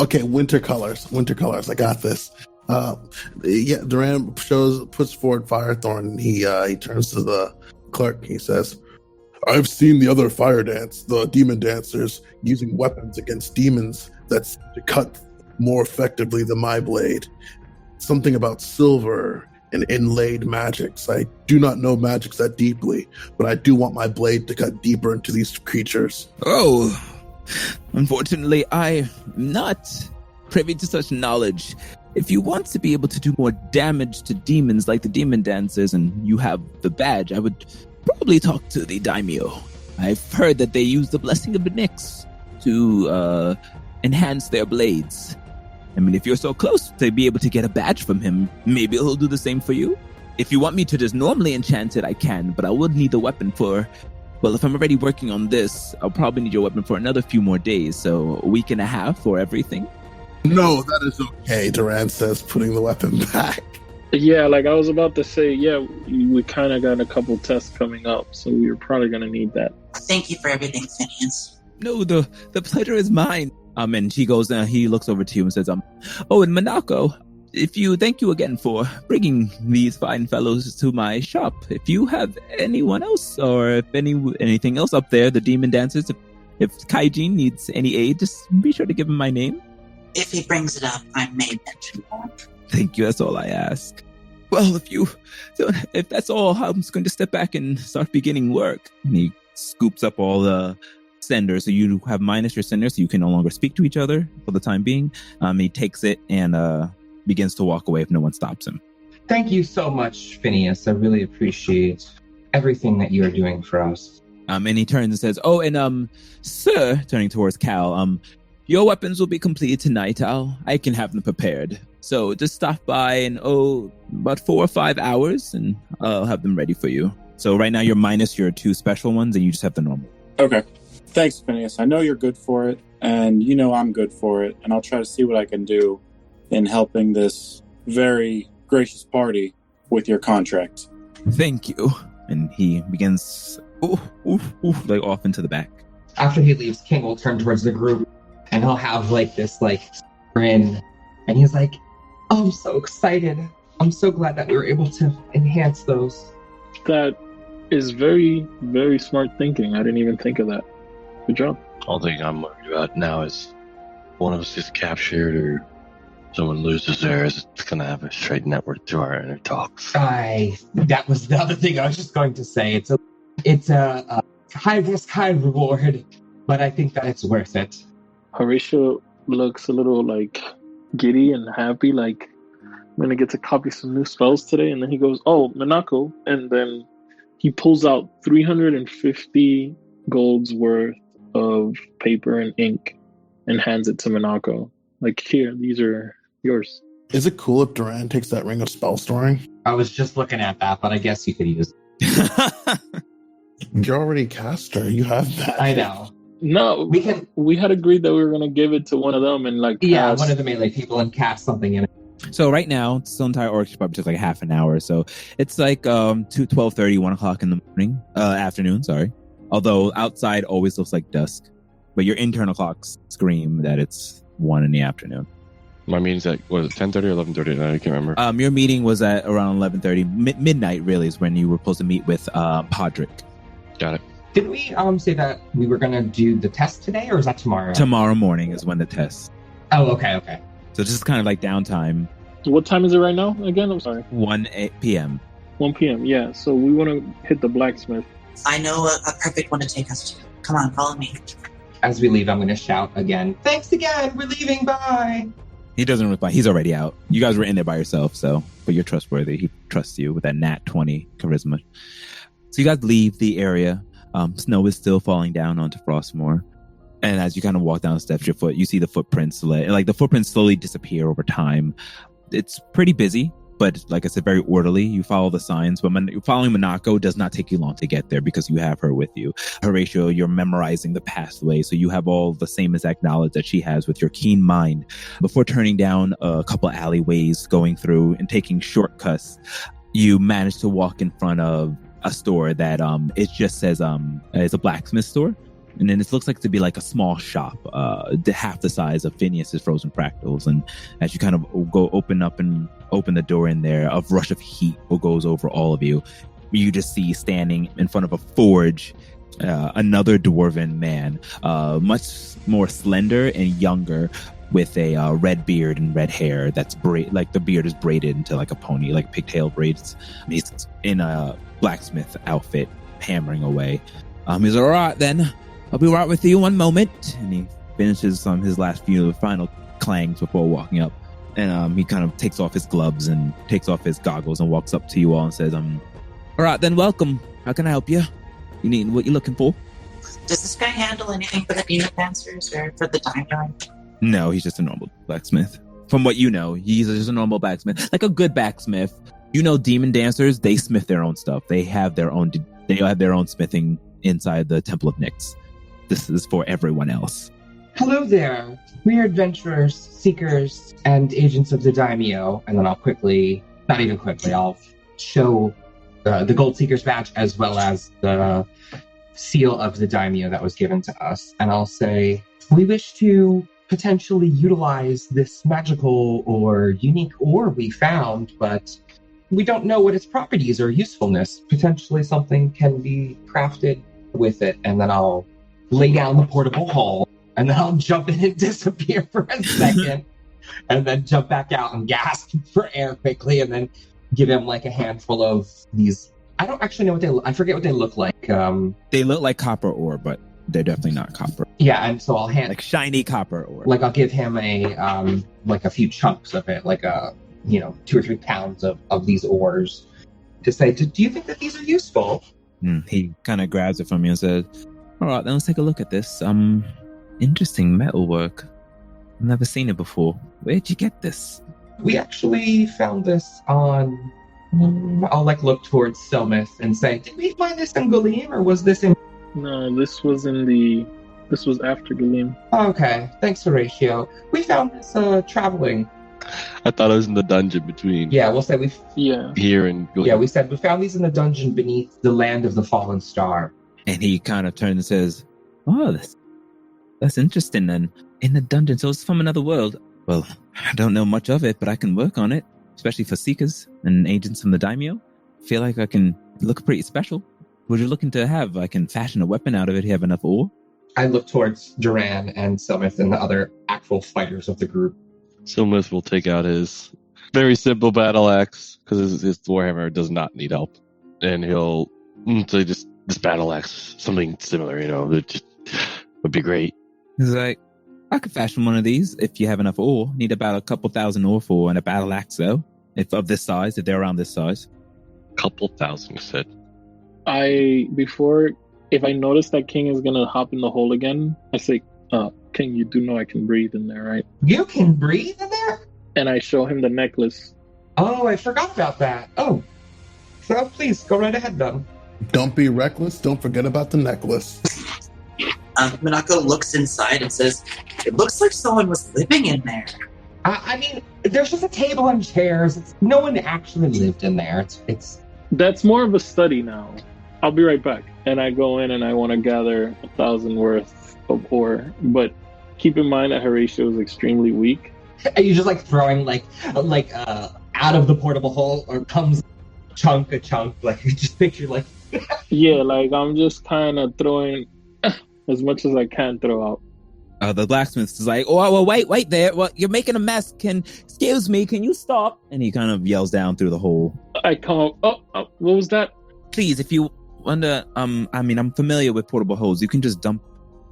E: Okay, winter colors. I got this. Duran puts forward Firethorn. He turns to the clerk. He says, I've seen the other the demon dancers, using weapons against demons that cut more effectively than my blade. Something about silver and inlaid magics. I do not know magics that deeply, but I do want my blade to cut deeper into these creatures.
A: Oh, unfortunately, I'm not privy to such knowledge. If you want to be able to do more damage to demons like the demon dancers and you have the badge, I would probably talk to the daimyo. I've heard that they use the blessing of the Nyx to enhance their blades. I mean, if you're so close to be able to get a badge from him, maybe he'll do the same for you. If you want me to just normally enchant it, I can, but I would need the weapon if I'm already working on this, I'll probably need your weapon for another few more days, so a week and a half for everything.
E: No, that is okay, Duran says, putting the weapon back.
B: Yeah, like I was about to say, yeah, we kind of got a couple tests coming up, so we're probably going to need that.
D: Thank you for everything, Phineas.
A: No, the pleasure is mine. And he goes, he looks over to you and says, oh, and Monaco, thank you again for bringing these fine fellows to my shop. If you have anyone else or if anything else up there, the demon dancers, if Kaijin needs any aid, just be sure to give him my name.
D: If he brings it up, I may mention that.
A: Thank you. That's all I ask. Well, if that's all, I'm just going to step back and start beginning work. And he scoops up all the senders, so you have minus your sender, so you can no longer speak to each other for the time being. He takes it and begins to walk away if no one stops him.
F: Thank you so much, Phineas. I really appreciate everything that you're doing for us.
A: And he turns and says, oh, and sir, turning towards Cal, your weapons will be completed tonight. I can have them prepared. So just stop by in about 4 or 5 hours, and I'll have them ready for you. So right now you're minus your 2 special ones, and you just have the normal.
C: Okay. Thanks, Phineas. I know you're good for it, and you know I'm good for it, and I'll try to see what I can do in helping this very gracious party with your contract.
A: Thank you. And he begins like off into the back.
F: After he leaves, King will turn towards the group, and he'll have this grin, and he's like, oh, I'm so excited. I'm so glad that we were able to enhance those.
B: That is very, very smart thinking. I didn't even think of that. Good job.
G: All thing I'm worried about now is one of us gets captured or someone loses theirs. It's going to have a straight network to our inner talks.
F: That was the other thing I was just going to say. It's a high risk, high reward, but I think that it's worth it.
B: Horatio looks a little giddy and happy, like I'm going to get to copy some new spells today. And then he goes, oh, Monaco. And then he pulls out 350 gold's worth of paper and ink and hands it to Monaco. Like, here, these are yours.
E: Is it cool if Duran takes that ring of spell storing?
F: I was just looking at that, but I guess you could use it.
E: You're already caster. You have that.
F: I know.
B: No, we had agreed that we were going to give it to one of them and
F: cast. One of the melee people and cast something in it.
A: So right now, this entire orchestra probably took half an hour. So it's 12:30, 1 o'clock in the morning, afternoon, sorry. Although outside always looks like dusk. But your internal clocks scream that it's 1 in the afternoon.
G: My meeting's at, 10:30 or 11:30? I can't remember.
A: Your meeting was at around 11:30. Midnight, really, is when you were supposed to meet with Podrick.
G: Got it.
F: Did we say that we were going to do the test today, or is that tomorrow?
A: Tomorrow morning is when the test.
F: Oh, okay.
A: So just kind of downtime.
B: So what time is it right now again? I'm sorry.
A: 1 p.m.
B: 1 p.m. Yeah, so we want to hit the blacksmith.
D: I know a perfect one to take us to. Come on, follow me.
F: As we leave, I'm going to shout again. Thanks again. We're leaving. Bye.
A: He doesn't reply. He's already out. You guys were in there by yourself, but you're trustworthy. He trusts you with that nat 20 charisma. So you guys leave the area. Snow is still falling down onto Frostmoor. And as you kind of walk down the steps, you see the footprints. The footprints slowly disappear over time. It's pretty busy, but like I said, very orderly. You follow the signs, but following Monaco does not take you long to get there because you have her with you. Horatio, you're memorizing the pathway, so you have all the same exact knowledge that she has with your keen mind. Before turning down a couple alleyways, going through and taking shortcuts, you manage to walk in front of a store that it just says it's a blacksmith store. And then it looks like to be a small shop, half the size of Phineas's Frozen Fractals. And as you kind of go open the door in there, a rush of heat goes over all of you. You just see standing in front of a forge, another dwarven man, much more slender and younger, with a red beard and red hair that's the beard is braided into a pony, pigtail braids. He's in a blacksmith outfit, hammering away. He's all right then. I'll be right with you 1 moment. And he finishes his last few final clangs before walking up. And he kind of takes off his gloves and takes off his goggles and walks up to you all and says, all right then, welcome. How can I help you? You need what you're looking for?
D: Does this guy handle anything for the demon dancers or for the daimyo?
A: No, he's just a normal blacksmith. From what you know, he's just a normal blacksmith. Like a good blacksmith. Demon dancers, they smith their own stuff. They have their own smithing inside the Temple of Nyx. This is for everyone else.
F: Hello there. We are adventurers, seekers, and agents of the daimyo. And then I'll quickly not even quickly. I'll show the Gold Seeker's badge as well as the seal of the daimyo that was given to us. And I'll say, we wish to potentially utilize this magical or unique ore we found, but we don't know what its properties or usefulness. Potentially something can be crafted with it. And then I'll lay down the portable hull, and then I'll jump in and disappear for a second, and then jump back out and gasp for air quickly, and then give him like a handful of these. I don't actually know I forget what they look like.
A: They look like copper ore, but they're definitely not copper.
F: Yeah, and so I'll
A: like shiny copper ore.
F: Like I'll give him a like a few chunks of it, like 2 or 3 pounds of these ores, to say, do you think that these are useful?
A: He kind of grabs it from you and says, all right, then let's take a look at this. Interesting metalwork. I've never seen it before. Where'd you get this?
F: We actually found this on... I'll look towards Selmith and say, did we find this in Gulim, or was this in...
B: No, this was after Gulim.
F: Okay, thanks, Horatio. We found this traveling.
G: I thought it was in the dungeon between.
F: Yeah, we'll say
G: here and Gulim.
F: Yeah, we said we found these in the dungeon beneath the land of the fallen star.
A: And he kind of turns and says, oh, that's interesting then. In the dungeon, so it's from another world. Well, I don't know much of it, but I can work on it, especially for seekers and agents from the daimyo. Feel like I can look pretty special. What are you looking to have? I can fashion a weapon out of it. You have enough ore?
F: I look towards Duran and Selmith and the other actual fighters of the group.
G: Selmith will take out his very simple battle axe, because his warhammer does not need help. And he'll say, just this battle axe, something similar, it would be great.
A: He's like, I could fashion one of these if you have enough ore. Need about a couple thousand ore for and a battle axe, though. If of this size, if they're around this size.
G: Couple thousand, you said.
B: If I notice that King is gonna hop in the hole again, I say, King, you do know I can breathe in there, right?
F: You can breathe in there?
B: And I show him the necklace.
F: Oh, I forgot about that. Oh, so please, go right ahead, then.
E: Don't be reckless. Don't forget about the necklace.
D: Minako looks inside and says, it looks like someone was living in there.
F: I mean, there's just a table and chairs. No one actually lived in there. It's.
B: That's more of a study now. I'll be right back. And I go in and I want to gather 1,000 worth of ore. But keep in mind that Horatio is extremely weak.
F: Are you just throwing out of the portable hole, or comes a chunk? You just picture
B: Yeah, I'm just kind of throwing as much as I can throw out.
A: The blacksmith is like, oh, well, wait there. Well, you're making a mess. Excuse me, can you stop? And he kind of yells down through the hole.
B: I come up, what was that?
A: Please, if you wonder, I'm familiar with portable holes. You can just dump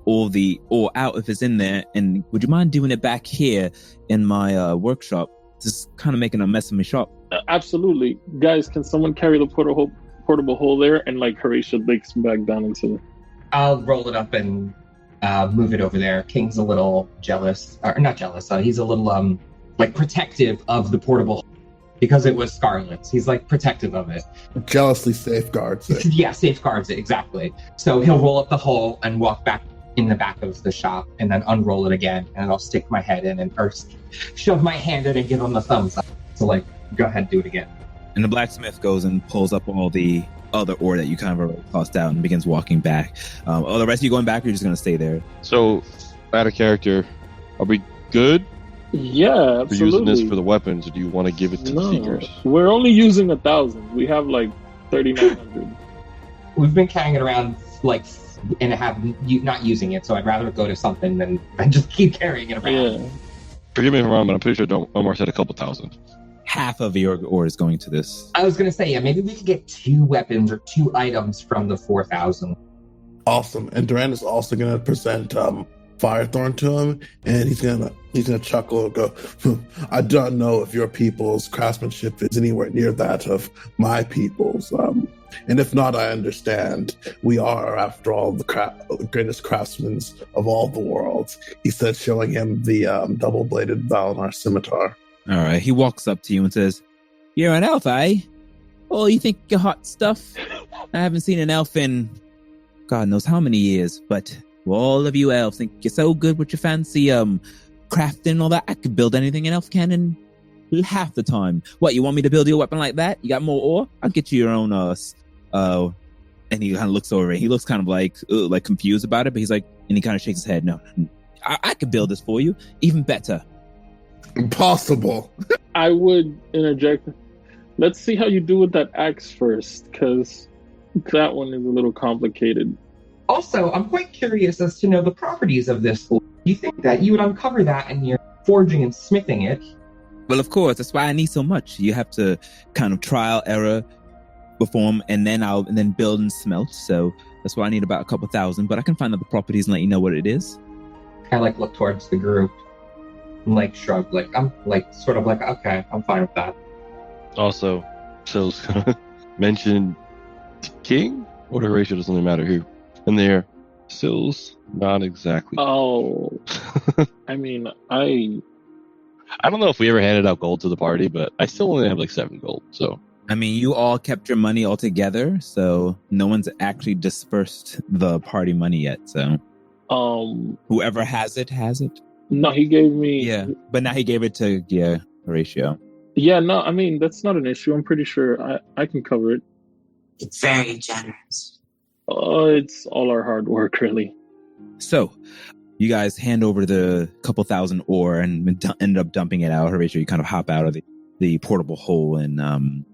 A: all the ore out if it's in there. And would you mind doing it back here in my workshop? Just kind of making a mess of my shop.
B: Absolutely. Guys, can someone carry the portable hole there? And Horatio digs back down into it.
F: I'll roll it up and move it over there. King's a little jealous, or not jealous. He's a little protective of the portable, because it was Scarlet's. He's protective of it.
E: Jealously safeguards it.
F: Yeah, safeguards it, exactly. So he'll roll up the hole and walk back in the back of the shop, and then unroll it again, and I'll stick my head in and first shove my hand in and give him the thumbs up. So go ahead, do it again.
A: And the blacksmith goes and pulls up all the other ore that you kind of already tossed out and begins walking back. The rest of you going back, or you're just going to stay there?
G: So, out of character, are we good?
B: Yeah, absolutely.
G: For using this for the weapons, or do you want to give it to the Seekers?
B: We're only using 1,000. We have 3,900.
F: We've been carrying it around and have not using it, so I'd rather go to something than just keep carrying it around.
G: Yeah. Forgive me if I'm wrong, but I'm pretty sure Omar said a couple thousand.
A: Half of your ore is going to this.
F: I was going to say, yeah, maybe we could get 2 weapons or 2 items from the 4,000.
E: Awesome. And Duran is also going to present Firethorn to him, and he's gonna chuckle and go, I don't know if your people's craftsmanship is anywhere near that of my people's. And if not, I understand. We are, after all, the greatest craftsmen of all the worlds. He said, showing him the double-bladed Valinor scimitar.
A: All right, he walks up to you and says, you're an elf, eh? Oh, you think you're hot stuff? I haven't seen an elf in God knows how many years, but all of you elves think you're so good with your fancy crafting and all that. I could build anything an elf can in half the time. What, you want me to build you a weapon like that? You got more ore? I'll get you your own, and he kind of looks over it. He looks kind of like confused about it, but he's like, and he kind of shakes his head. No, I could build this for you. Even better.
E: Impossible.
B: I would interject. Let's see how you do with that axe first, because that one is a little complicated.
F: Also, I'm quite curious as to know the properties of this. You think that you would uncover that in your forging and smithing it?
A: Well, of course, that's why I need so much. You have to kind of trial, error, perform, and then build and smelt. So that's why I need about a couple thousand, but I can find out the properties and let you know what it is.
F: I look towards the group and shrug. I'm sort of okay, I'm fine with that.
G: Also, Sil's gonna mention King or Horatio, doesn't really matter who. And there, Sil's not exactly.
B: Oh, I mean, I
G: don't know if we ever handed out gold to the party, but I still only have 7 gold. So
A: I mean, you all kept your money all together, so no one's actually dispersed the party money yet. So whoever has it has it.
B: No, he gave me.
A: Yeah, but now he gave it to Horatio.
B: Yeah, no, I mean, that's not an issue. I'm pretty sure I can cover it.
D: It's very generous.
B: It's all our hard work, really.
A: So, you guys hand over the couple thousand ore and end up dumping it out. Horatio, you kind of hop out of the portable hole, and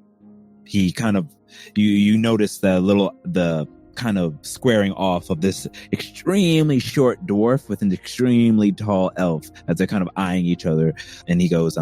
A: he kind of you notice the kind of squaring off of this extremely short dwarf with an extremely tall elf as they're kind of eyeing each other. And he goes,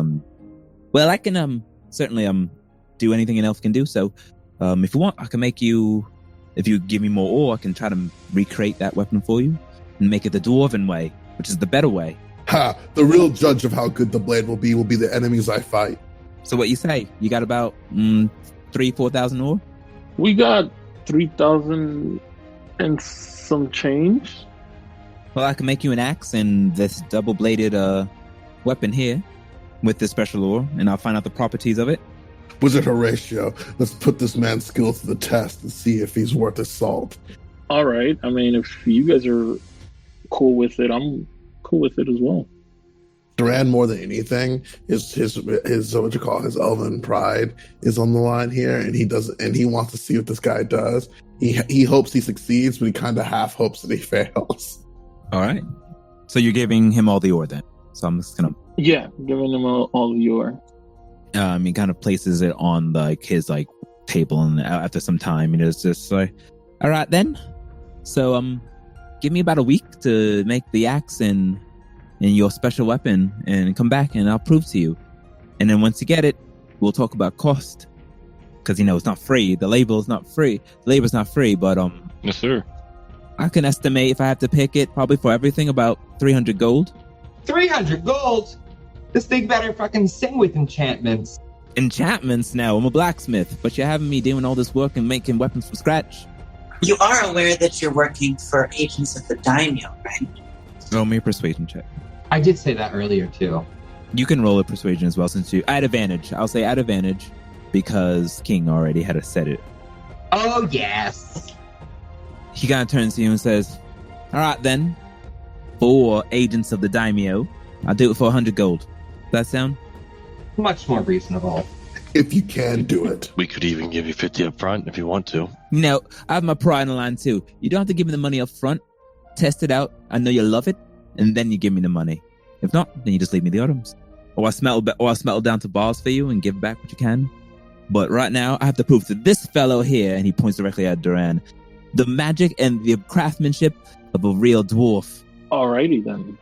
A: well, I can certainly do anything an elf can do. So if you want, I can make you, if you give me more ore, I can try to recreate that weapon for you and make it the dwarven way, which is the better way.
E: Ha! The real judge of how good the blade will be the enemies I fight.
A: So what you say? You got about 3,000-4,000 ore?
B: We got 3,000 and some change.
A: Well, I can make you an axe and this double-bladed weapon here with this special ore, and I'll find out the properties of it.
E: Wizard Horatio, let's put this man's skill to the test and see if he's worth his salt.
B: All right. I mean, if you guys are cool with it, I'm cool with it as well.
E: Duran, more than anything, his what you call his elven pride is on the line here, and he wants to see what this guy does. He hopes he succeeds, but he kind of half hopes that he fails.
A: All right. So you're giving him all the ore then. So I'm just gonna
B: giving him all the ore.
A: He kind of places it on his table, and after some time, it's just like, all right then. So give me about a week to make the axe and your special weapon, and come back, and I'll prove to you. And then once you get it, we'll talk about cost, because it's not free. The labor's not free, but
G: yes, sir.
A: I can estimate, if I have to pick it, probably for everything, about 300 gold.
F: 300 gold? This thing better fucking sing with enchantments.
A: Enchantments now? I'm a blacksmith, but you're having me doing all this work and making weapons from scratch.
D: You are aware that you're working for agents of the daimyo, right?
A: Roll me a persuasion check.
F: I did say that earlier, too.
A: You can roll a persuasion as well, since you add advantage. I'll say add advantage because King already had said it.
F: Oh, yes.
A: He kind of turns to you and says, all right then, for agents of the daimyo, I'll do it for 100 gold. Does that sound?
F: Much more reasonable.
E: If you can do it.
G: We could even give you 50 up front if you want to.
A: No, I have my pride in the line too. You don't have to give me the money up front. Test it out. I know you love it. And then you give me the money. If not, then you just leave me the items. Or I smell down to bars for you and give back what you can. But right now, I have to prove to this fellow here, and he points directly at Duran, the magic and the craftsmanship of a real dwarf.
B: Alrighty then.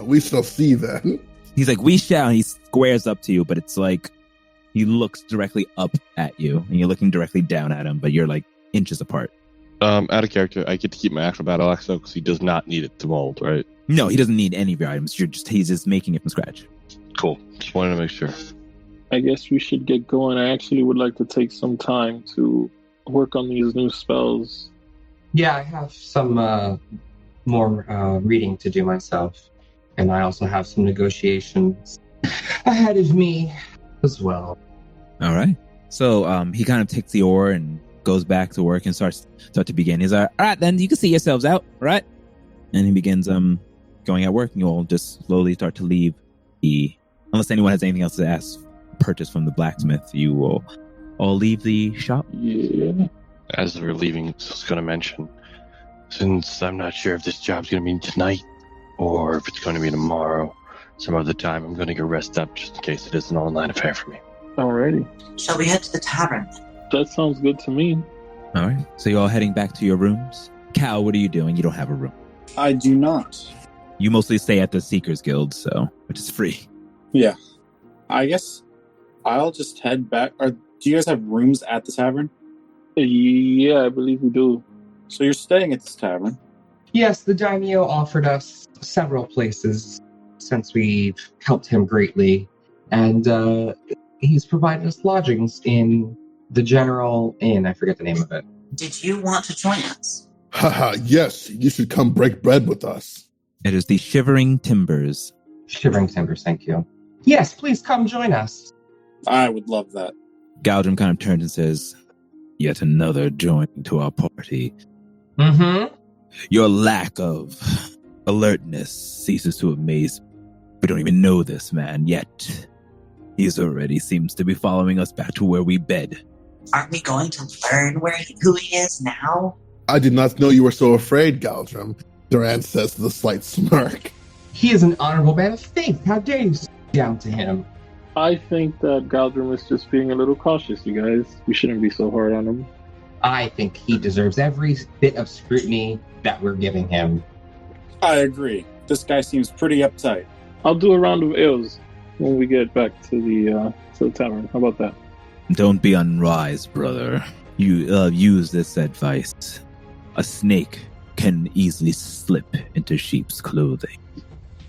E: We shall see then.
A: He's like, we shall, and he squares up to you, but it's like, he looks directly up at you, and you're looking directly down at him, but you're inches apart.
G: Out of character, I get to keep my actual battle axe though, because he does not need it to mold, right?
A: No, he doesn't need any of your items. He's just making it from scratch.
G: Cool. Just wanted to make sure.
B: I guess we should get going. I actually would like to take some time to work on these new spells.
F: Yeah, I have some more reading to do myself. And I also have some negotiations ahead of me as well.
A: All right. So he kind of takes the ore and goes back to work and start to begin. He's like, all right, then you can see yourselves out, right? And he begins going at work, and you all just slowly start to leave unless anyone has anything else to ask purchase from the blacksmith, you will all leave the shop.
B: Yeah.
G: As we're leaving, I was going to mention, since I'm not sure if this job's going to be tonight or if it's going to be tomorrow, some other time, I'm going to go rest up just in case it is an all-night affair for me.
B: Alrighty.
D: Shall we head to the tavern?
B: That sounds good to me.
A: All right. So you're all heading back to your rooms. Cal, what are you doing? You don't have a room.
C: I do not.
A: You mostly stay at the Seekers Guild, which is free.
C: Yeah. I guess I'll just head back. Do you guys have rooms at the tavern?
B: Yeah, I believe we do.
C: So you're staying at this tavern?
F: Yes, the daimyo offered us several places since we've helped him greatly, and he's provided us lodgings in the General Inn. I forget the name of it.
D: Did you want to join us?
E: Haha, yes, you should come break bread with us.
A: It is the Shivering Timbers.
F: Shivering Timbers, thank you. Yes, please come join us.
C: I would love that.
A: Galdrim kind of turns and says, "Yet another joining to our party.
F: Mm-hmm.
A: Your lack of alertness ceases to amaze me. We don't even know this man, yet he's already seems to be following us back to where we bed."
D: Aren't we going to learn who he is now?
E: I did not know you were so afraid, Galdrim, Duran says with a slight smirk.
F: He is an honorable man of faith. How dare you sit down to him?
B: I think that Galdrim is just being a little cautious, you guys. We shouldn't be so hard on him.
F: I think he deserves every bit of scrutiny that we're giving him.
C: I agree. This guy seems pretty uptight.
B: I'll do a round of ales when we get back to the tavern. How about that?
A: Don't be unwise, brother. You use this advice. A snake can easily slip into sheep's clothing.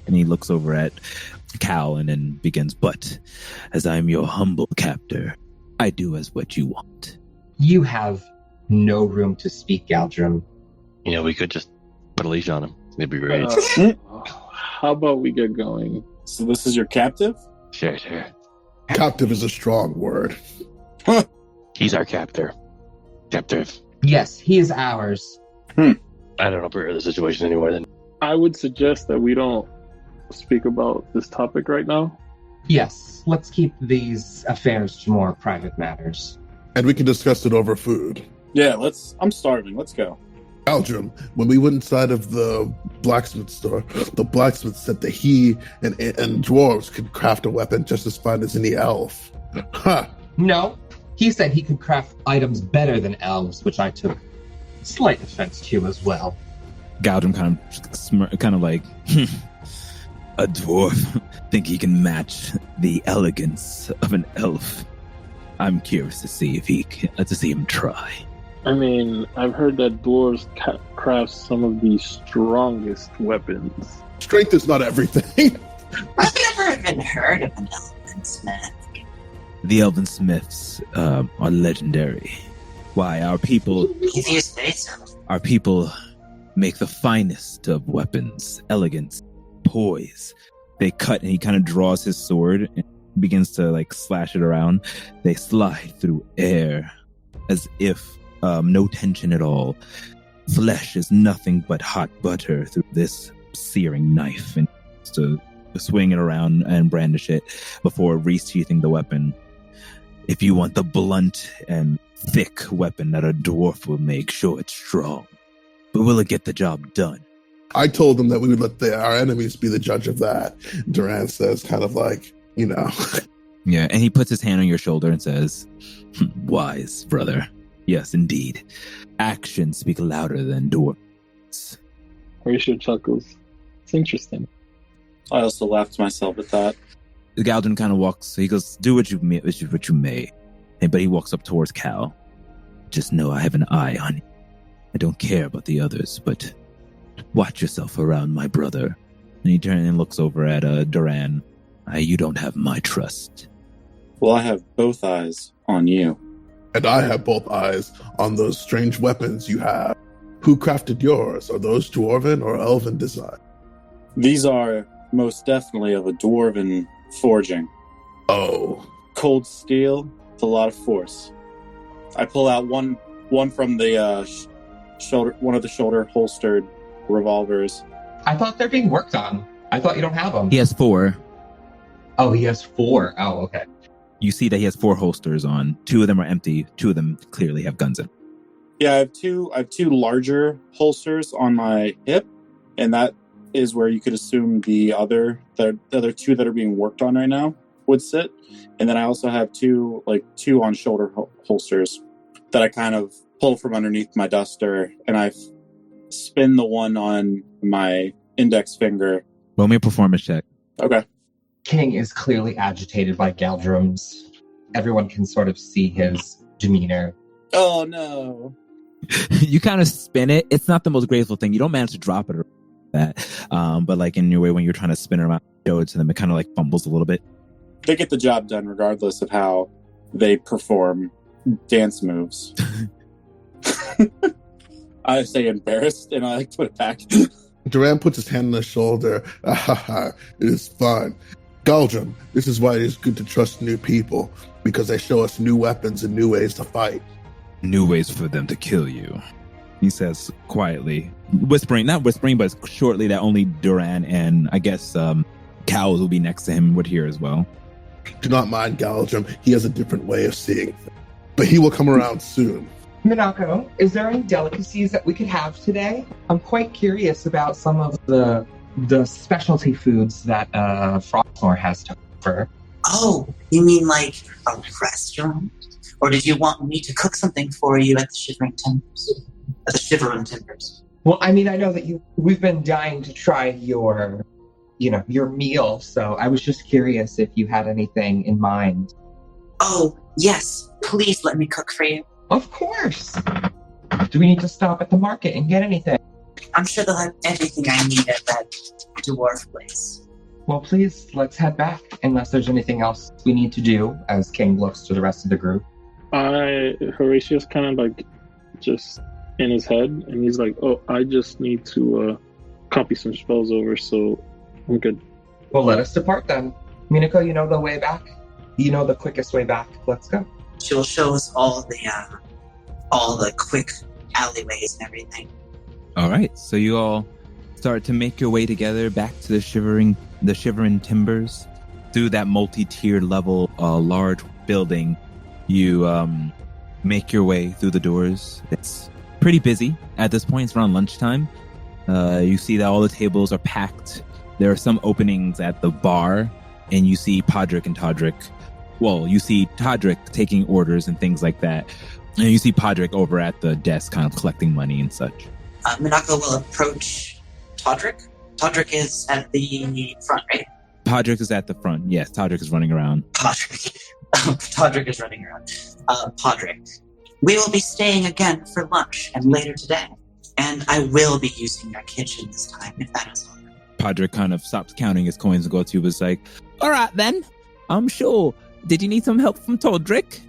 A: And he looks over at Cal and then begins, "But as I'm your humble captor, I do as what you want."
F: You have no room to speak, Galdrim.
G: You know, we could just put a leash on him. It'd be great.
B: How about we get going?
C: So this is your captive?
G: Sure.
E: Captive is a strong word.
G: He's our captor. Captive.
F: Yes, he is ours.
G: I don't know if we're the situation anymore then.
B: I would suggest that we don't speak about this topic right now.
F: Yes, let's keep these affairs to more private matters.
E: And we can discuss it over food.
C: Yeah, I'm starving. Let's go.
E: Galdrim, when we went inside of the blacksmith store, the blacksmith said that he and dwarves could craft a weapon just as fine as any elf. Ha!
F: No, he said he could craft items better than elves, which I took slight offense to as well.
A: Galdrim kind of like, a dwarf think he can match the elegance of an elf. I'm curious to see to see him try.
B: I mean, I've heard that dwarves craft some of the strongest weapons.
E: Strength is not everything.
D: I've never even heard of an elven smith.
A: The elven smiths are legendary. Why, our people
D: If you say so.
A: Our people make the finest of weapons, elegance, poise. They cut, and he kind of draws his sword and begins to like slash it around. They slide through air as if no tension at all. Flesh is nothing but hot butter through this searing knife, and to swing it around and brandish it before resheathing the weapon. If you want the blunt and thick weapon that a dwarf will make, sure, it's strong, but will it get the job done?
E: I told them that we would let our enemies be the judge of that. Duran says, kind of like,
A: Yeah, and he puts his hand on your shoulder and says, "Wise, brother. Yes, indeed. Actions speak louder than words."
B: Horatio chuckles. It's interesting.
C: I also laughed to myself at that.
A: Galdrim kind of walks. He goes, "Do what you may." But he walks up towards Cal. "Just know I have an eye on you. I don't care about the others, but watch yourself around my brother." And he turns and looks over at Duran. "You don't have my trust."
C: Well, I have both eyes on you.
E: And I have both eyes on those strange weapons you have. Who crafted yours? Are those dwarven or elven design?
C: These are most definitely of a dwarven forging.
E: Oh.
C: Cold steel with a lot of force. I pull out one from the shoulder, one of the shoulder holstered revolvers.
F: I thought they're being worked on. I thought you don't have them.
A: He has 4.
F: Oh, he has 4. Oh, okay.
A: You see that he has 4 holsters on. 2 of them are empty. 2 of them clearly have guns in.
C: Yeah, I have two larger holsters on my hip, and that is where you could assume the other 2 that are being worked on right now would sit. And then I also have 2 on shoulder holsters that I kind of pull from underneath my duster, and I spin the one on my index finger.
A: Roll me a performance check.
C: Okay.
F: King is clearly agitated by Galdrums. Everyone can sort of see his demeanor.
C: Oh, no.
A: You kind of spin it. It's not the most graceful thing. You don't manage to drop it or that. But like in your way when you're trying to spin it around, show it to them, it kind of like fumbles a little bit.
C: They get the job done regardless of how they perform dance moves. I say embarrassed, and I put it back.
E: Duran puts his hand on his shoulder. It is fun. Galdrum, this is why it is good to trust new people, because they show us new weapons and new ways to fight.
A: New ways for them to kill you, he says quietly, not whispering, but shortly that only Duran and I guess Cows will be next to him would hear as well.
E: Do not mind Galdrum. He has a different way of seeing things, but he will come around soon.
F: Minako, is there any delicacies that we could have today? I'm quite curious about some of the specialty foods that Frostmore has to offer.
D: Oh, you mean like a restaurant? Or did you want me to cook something for you at the Shivering Timbers? At the Shivering Timbers.
F: Well, I mean, I know that we've been dying to try your meal, so I was just curious if you had anything in mind.
D: Oh, yes. Please let me cook for you.
F: Of course. Do we need to stop at the market and get anything?
D: I'm sure they'll have everything I need at that dwarf place.
F: Well, please, let's head back, unless there's anything else we need to do, as King looks to the rest of the group.
B: Horatio's kind of like just in his head, and he's like, oh, I just need to copy some spells over, so I'm good.
F: Well, let us depart then. Minako, you know the way back? You know the quickest way back. Let's go.
D: She'll show us all the quick alleyways and everything.
A: All right, so you all start to make your way together back to the Shivering Timbers through that multi-tiered level, large building. You make your way through the doors. It's pretty busy at this point. It's around lunchtime. You see that all the tables are packed. There are some openings at the bar, and you see Podrick and Todrick. Well, you see Todrick taking orders and things like that. And you see Podrick over at the desk kind of collecting money and such.
D: Minako will approach Todrick. Todrick is at the front, right?
A: Podrick is at the front. Yes, Todrick is running around.
D: Todrick is running around. Podrick, we will be staying again for lunch and later today. And I will be using your kitchen this time, if that is all.
A: Podrick kind of stops counting his coins and goes to was like, all right then, I'm sure. Did you need some help from Todrick?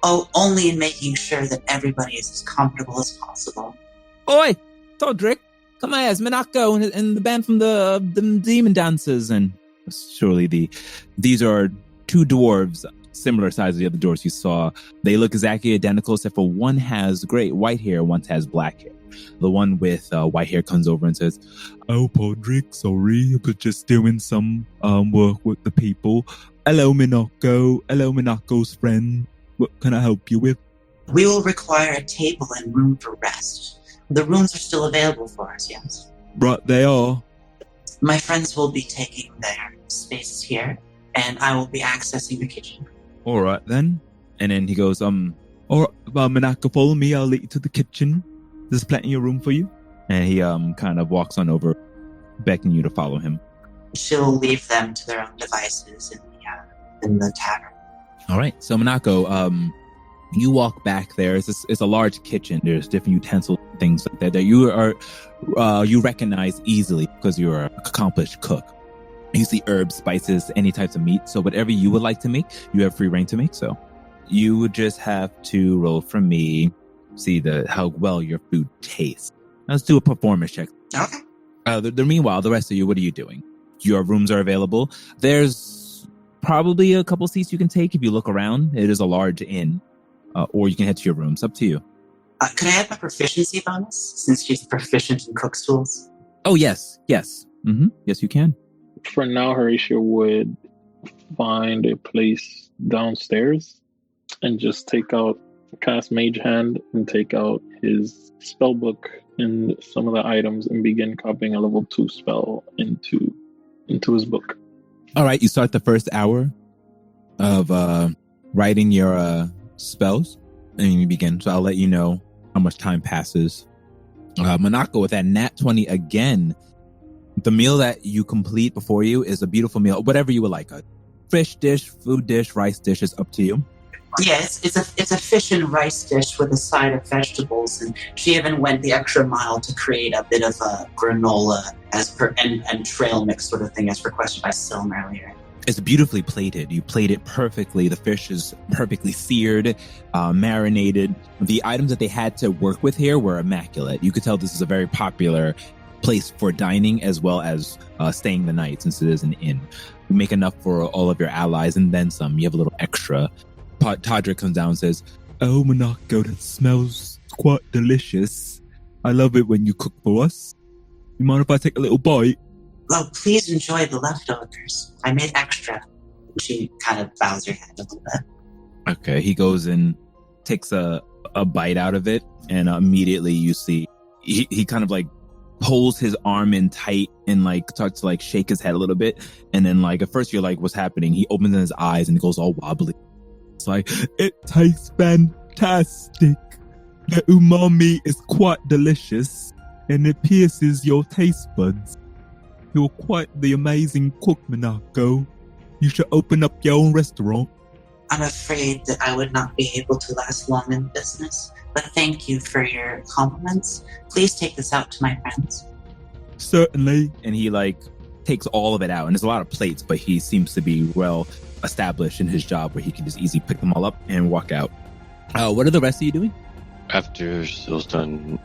D: Oh, only in making sure that everybody is as comfortable as possible.
A: Oi, Todrick, come here, it's Minako and the band from the Demon Dancers. And surely these are 2 dwarves, similar size to the other dwarves you saw. They look exactly identical, except for one has great white hair, one has black hair. The one with white hair comes over and says, oh, Podrick, sorry, but just doing some work with the people. Hello, Minako. Hello, Minako's friend. What can I help you with?
D: We will require a table and room for rest. The rooms are still available for us, yes?
A: Right, they are.
D: My friends will be taking their spaces here, and I will be accessing the kitchen.
A: All right, then. And then he goes, all right, Minako, follow me. I'll lead you to the kitchen. There's plenty of room for you. And he kind of walks on over, beckoning you to follow him.
D: She'll leave them to their own devices in the tavern.
A: All right, so Minako, you walk back there. It's a large kitchen. There's different utensils, things like that you recognize easily because you're an accomplished cook. You see herbs, spices, any types of meat. So whatever you would like to make, you have free reign to make. So you would just have to roll for me, see how well your food tastes. Let's do a performance check.
D: Okay.
A: Meanwhile, the rest of you, what are you doing? Your rooms are available. There's probably a couple seats you can take if you look around. It is a large inn. Or you can head to your rooms. Up to you.
D: Could I have my proficiency bonus, since she's proficient in cook's tools?
A: Oh, yes. Mm-hmm. Yes, you can.
B: For now, Horatio would find a place downstairs and just cast Mage Hand and take out his spell book and some of the items and begin copying a level 2 spell into his book.
A: All right, you start the first hour of writing your spells, and you begin. So I'll let you know how much time passes. Monaco with that nat 20 again. The meal that you complete before you is a beautiful meal, whatever you would like. A fish dish, food dish, rice dish is up to you.
D: Yeah, it's a fish and rice dish with a side of vegetables, and she even went the extra mile to create a bit of a granola and trail mix sort of thing as requested by Silm earlier.
A: It's beautifully plated. You plate it perfectly. The fish is perfectly seared, marinated. The items that they had to work with here were immaculate. You could tell this is a very popular place for dining as well as staying the night, since it is an inn. You make enough for all of your allies and then some. You have a little extra. Todrick comes down and says, "Oh, Monaco, that smells quite delicious. I love it when you cook for us. You mind if I take a little bite?"
D: Oh, please enjoy the leftovers. I made extra. She kind of bows her head a little bit.
A: Okay, he goes and takes a bite out of it, and immediately you see he kind of like pulls his arm in tight and like starts to like shake his head a little bit, and then like at first you're like, what's happening? He opens his eyes and it goes all wobbly. It's like, it tastes fantastic. The umami is quite delicious, and it pierces your taste buds. You're quite the amazing cook, Monaco. You should open up your own restaurant.
D: I'm afraid that I would not be able to last long in business, but thank you for your compliments. Please take this out to my friends.
A: Certainly. And he like takes all of it out, and there's a lot of plates, but he seems to be well established in his job where he can just easily pick them all up and walk out. What are the rest of you doing?
G: After Sill's done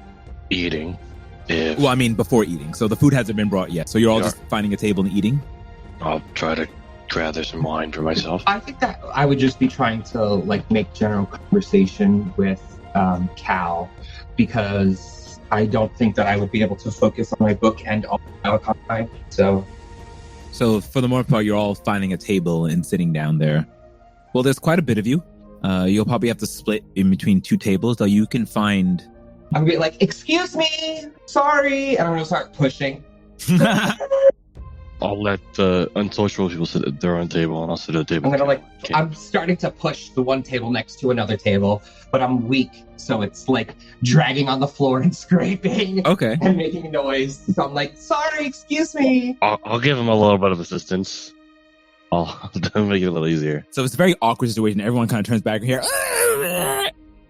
G: eating,
A: Well, I mean, before eating. So the food hasn't been brought yet. So you're all just finding a table and eating?
G: I'll try to gather some wine for myself.
F: I think that I would just be trying to like make general conversation with Cal, because I don't think that I would be able to focus on my book and all time.
A: So for the most part, you're all finding a table and sitting down there. Well, there's quite a bit of you. You'll probably have to split in between two tables, though you can find...
F: I'm going to be like, excuse me, sorry, and I'm going to start pushing.
G: I'll let the unsocial people sit at their own table, and I'll sit at a table.
F: I'm starting to push the one table next to another table, but I'm weak, so it's like dragging on the floor and scraping.
A: Okay.
F: And making noise. So I'm like, sorry, excuse me.
G: I'll give him a little bit of assistance. I'll make it a little easier.
A: So it's a very awkward situation. Everyone kind of turns back here,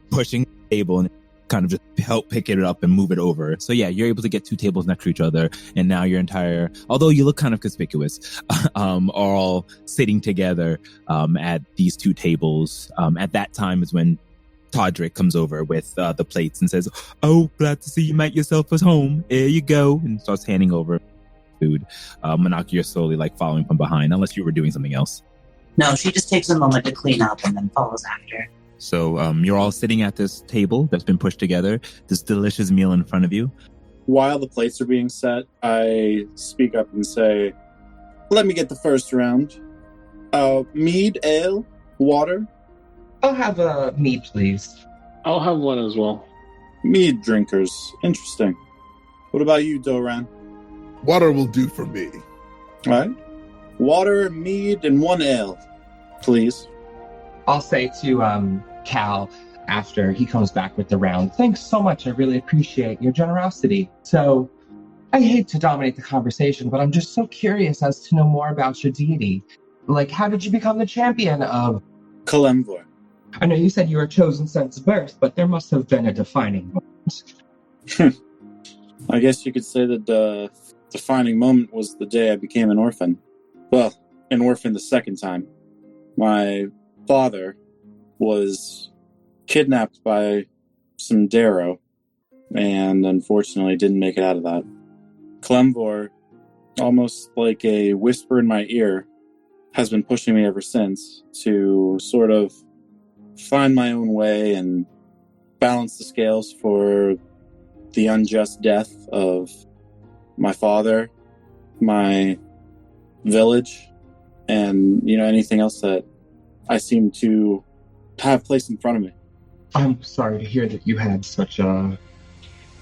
A: pushing the table, and kind of just help pick it up and move it over. So yeah, you're able to get two tables next to each other, and now your entire, although you look kind of conspicuous, are all sitting together at these two tables. At that time is when Todrick comes over with the plates and says, "Oh, glad to see you make yourself at home. Here you go," and starts handing over food. Monaco, you're slowly like following from behind, unless you were doing something else.
D: No, she just takes a moment to clean up and then follows after.
A: So you're all sitting at this table that's been pushed together, this delicious meal in front of you.
C: While the plates are being set, I speak up and say, "Let me get the first round. Mead, ale, water?"
F: I'll have a mead, please.
B: I'll have one as well.
C: Mead drinkers. Interesting. What about you, Doran?
E: Water will do for me.
C: All right. Water, mead, and one ale, please.
F: I'll say to Cal after he comes back with the round, "Thanks so much. I really appreciate your generosity. So I hate to dominate the conversation, but I'm just so curious as to know more about your deity. Like, how did you become the champion of
C: Kalemvor.
F: I know you said you were chosen since birth, but there must have been a defining moment."
C: I guess you could say that the defining moment was the day I became an orphan. Well, an orphan the second time. My father was kidnapped by some Darrow, and unfortunately didn't make it out of that. Kalemvor, almost like a whisper in my ear, has been pushing me ever since to sort of find my own way and balance the scales for the unjust death of my father, my village, and, anything else that I seem to have placed in front of me.
F: I'm sorry to hear that you had such a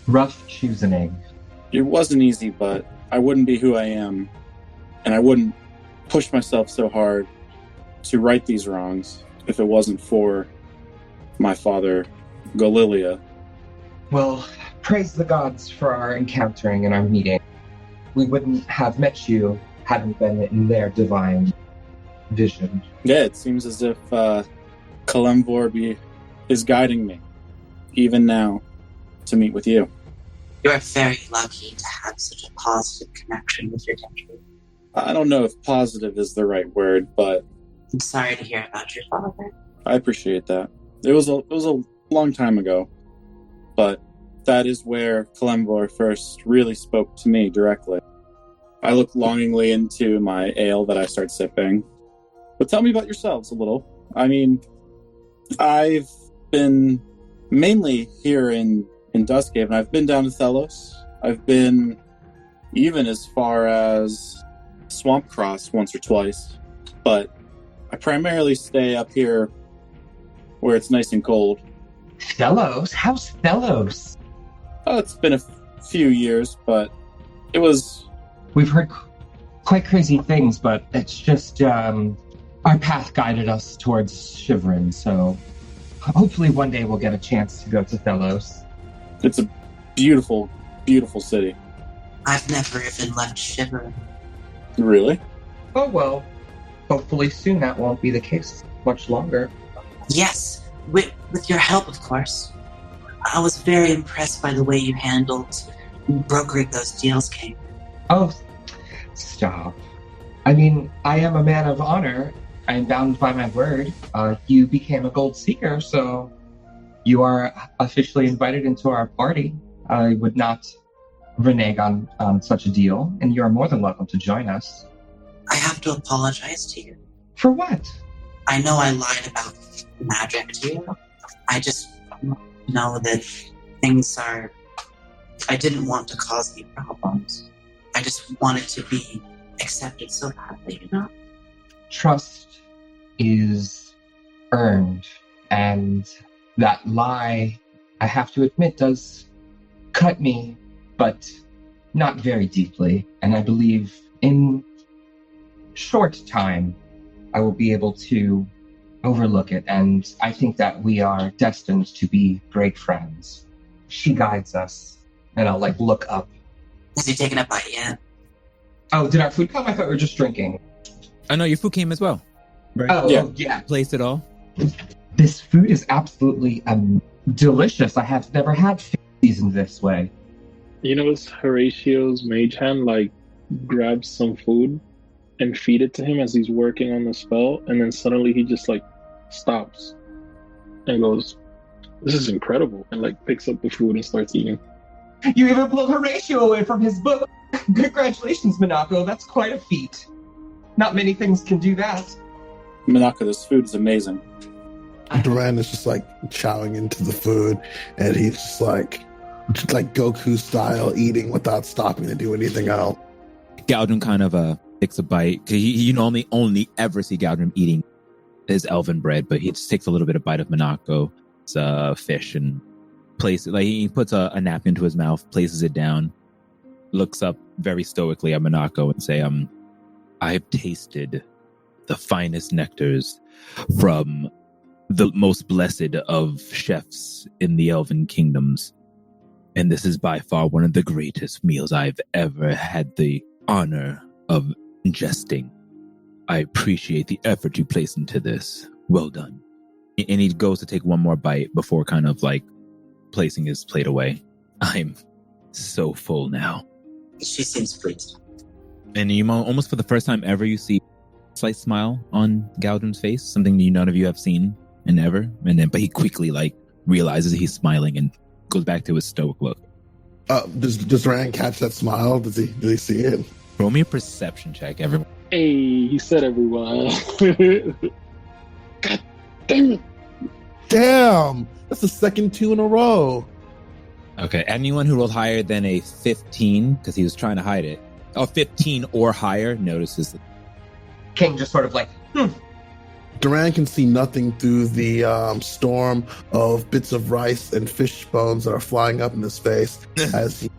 F: rough choosing.
C: It wasn't easy, but I wouldn't be who I am, and I wouldn't push myself so hard to right these wrongs if it wasn't for my father, Galilia.
F: Well, praise the gods for our encountering and our meeting. We wouldn't have met you hadn't been in their divine vision.
C: Yeah, it seems as if Kalemvor is guiding me, even now, to meet with you.
D: You are very lucky to have such a positive connection with your country.
C: I don't know if positive is the right word, but
D: I'm sorry to hear about your father.
C: I appreciate that. It was a long time ago, but that is where Kalemvor first really spoke to me directly. I look longingly into my ale that I start sipping. But tell me about yourselves a little. I mean, I've been mainly here in Duskhaven. I've been down to Thelos. I've been even as far as Swamp Cross once or twice. But I primarily stay up here where it's nice and cold.
F: Thelos? How's Thelos?
C: Oh, it's been a few years, but it was...
F: We've heard quite crazy things, but it's just, our path guided us towards Shivrin, so hopefully one day we'll get a chance to go to Thelos.
C: It's a beautiful, beautiful city.
D: I've never even left Shivrin.
C: Really?
F: Oh well, hopefully soon that won't be the case much longer.
D: Yes, with your help, of course. I was very impressed by the way you handled brokering those deals, King.
F: Oh, stop. I mean, I am a man of honor. I am bound by my word. You became a gold seeker, so you are officially invited into our party. I would not renege on such a deal, and you are more than welcome to join us.
D: I have to apologize to you.
F: For what?
D: I know I lied about magic to you. I just know that I didn't want to cause any problems. I just wanted to be accepted so badly,
F: Trust is earned, and that lie, I have to admit, does cut me, but not very deeply. And I believe in short time, I will be able to overlook it, and I think that we are destined to be great friends. She guides us, and I'll look up.
D: Has he taken a bite yet?
F: Oh, did our food come? I thought we were just drinking.
A: I know your food came as well. Right?
F: Oh, yeah.
A: Placed it all.
F: This food is absolutely delicious. I have never had food seasoned this way.
B: You notice Horatio's mage hand grabs some food and feed it to him as he's working on the spell, and then suddenly he just stops and goes, "This is incredible," and picks up the food and starts eating.
F: You even pulled Horatio away from his book. Congratulations, Minako. That's quite a feat. Not many things can do that.
C: Minako, this food is amazing.
E: Duran is just chowing into the food, and he's just like Goku style, eating without stopping to do anything else.
A: Galdrim kind of takes a bite. You only ever see Galdrim eating his elven bread, but he just takes a little bit of bite of Minako's fish and places it. He puts a napkin into his mouth, places it down, looks up very stoically at Minako and say, "I've tasted the finest nectars from the most blessed of chefs in the Elven Kingdoms, and this is by far one of the greatest meals I've ever had the honor of ingesting. I appreciate the effort you place into this. Well done." And he goes to take one more bite before kind of placing his plate away. "I'm so full now."
D: She seems pleased.
A: And you almost for the first time ever, you see a slight smile on Galdrim's face, something none of you have seen in ever. But he quickly realizes he's smiling and goes back to his stoic look.
E: Does Rand catch that smile? Does he see it?
A: Roll me a perception check, everyone.
B: Hey, he said everyone. God damn it.
E: Damn! That's the second 2 in a row.
A: Okay, anyone who rolled higher than a 15, because he was trying to hide it, 15 or higher, notices it.
F: King just sort of like,
E: Duran can see nothing through the storm of bits of rice and fish bones that are flying up in his face as he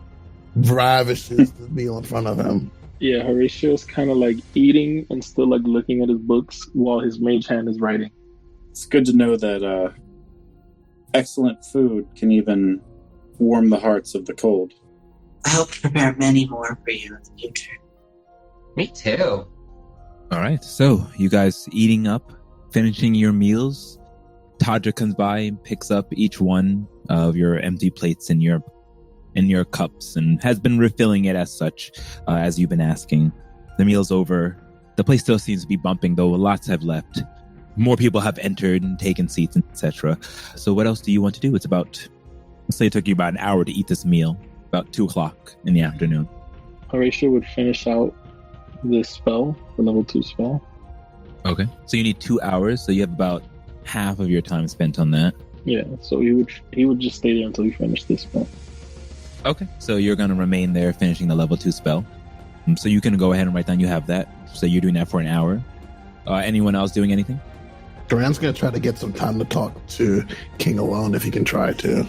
E: ravishes the meal in front of him.
B: Yeah, Horatio's kind of like eating and still like looking at his books while his mage hand is writing.
C: It's good to know that excellent food can even warm the hearts of the cold.
D: I hope to prepare many more for you in the future.
F: me too.
A: All right. So you guys eating up, finishing your meals. Tadra comes by and picks up each one of your empty plates in your cups and has been refilling it as such as you've been asking. The meal's over. The place still seems to be bumping, though lots have left. More people have entered and taken seats, etc. So what else do you want to do? It's about, let's say it took you about an hour to eat this meal, about 2:00 in the afternoon.
B: Horatio would finish out this spell, the level 2 spell.
A: Okay. So you need 2 hours, so you have about half of your time spent on that.
B: Yeah, so he would just stay there until he finished this spell.
A: Okay. So you're going to remain there finishing the level 2 spell. So you can go ahead and write down you have that. So you're doing that for an hour. Anyone else doing anything?
E: Duran's going to try to get some time to talk to King alone if he can try to.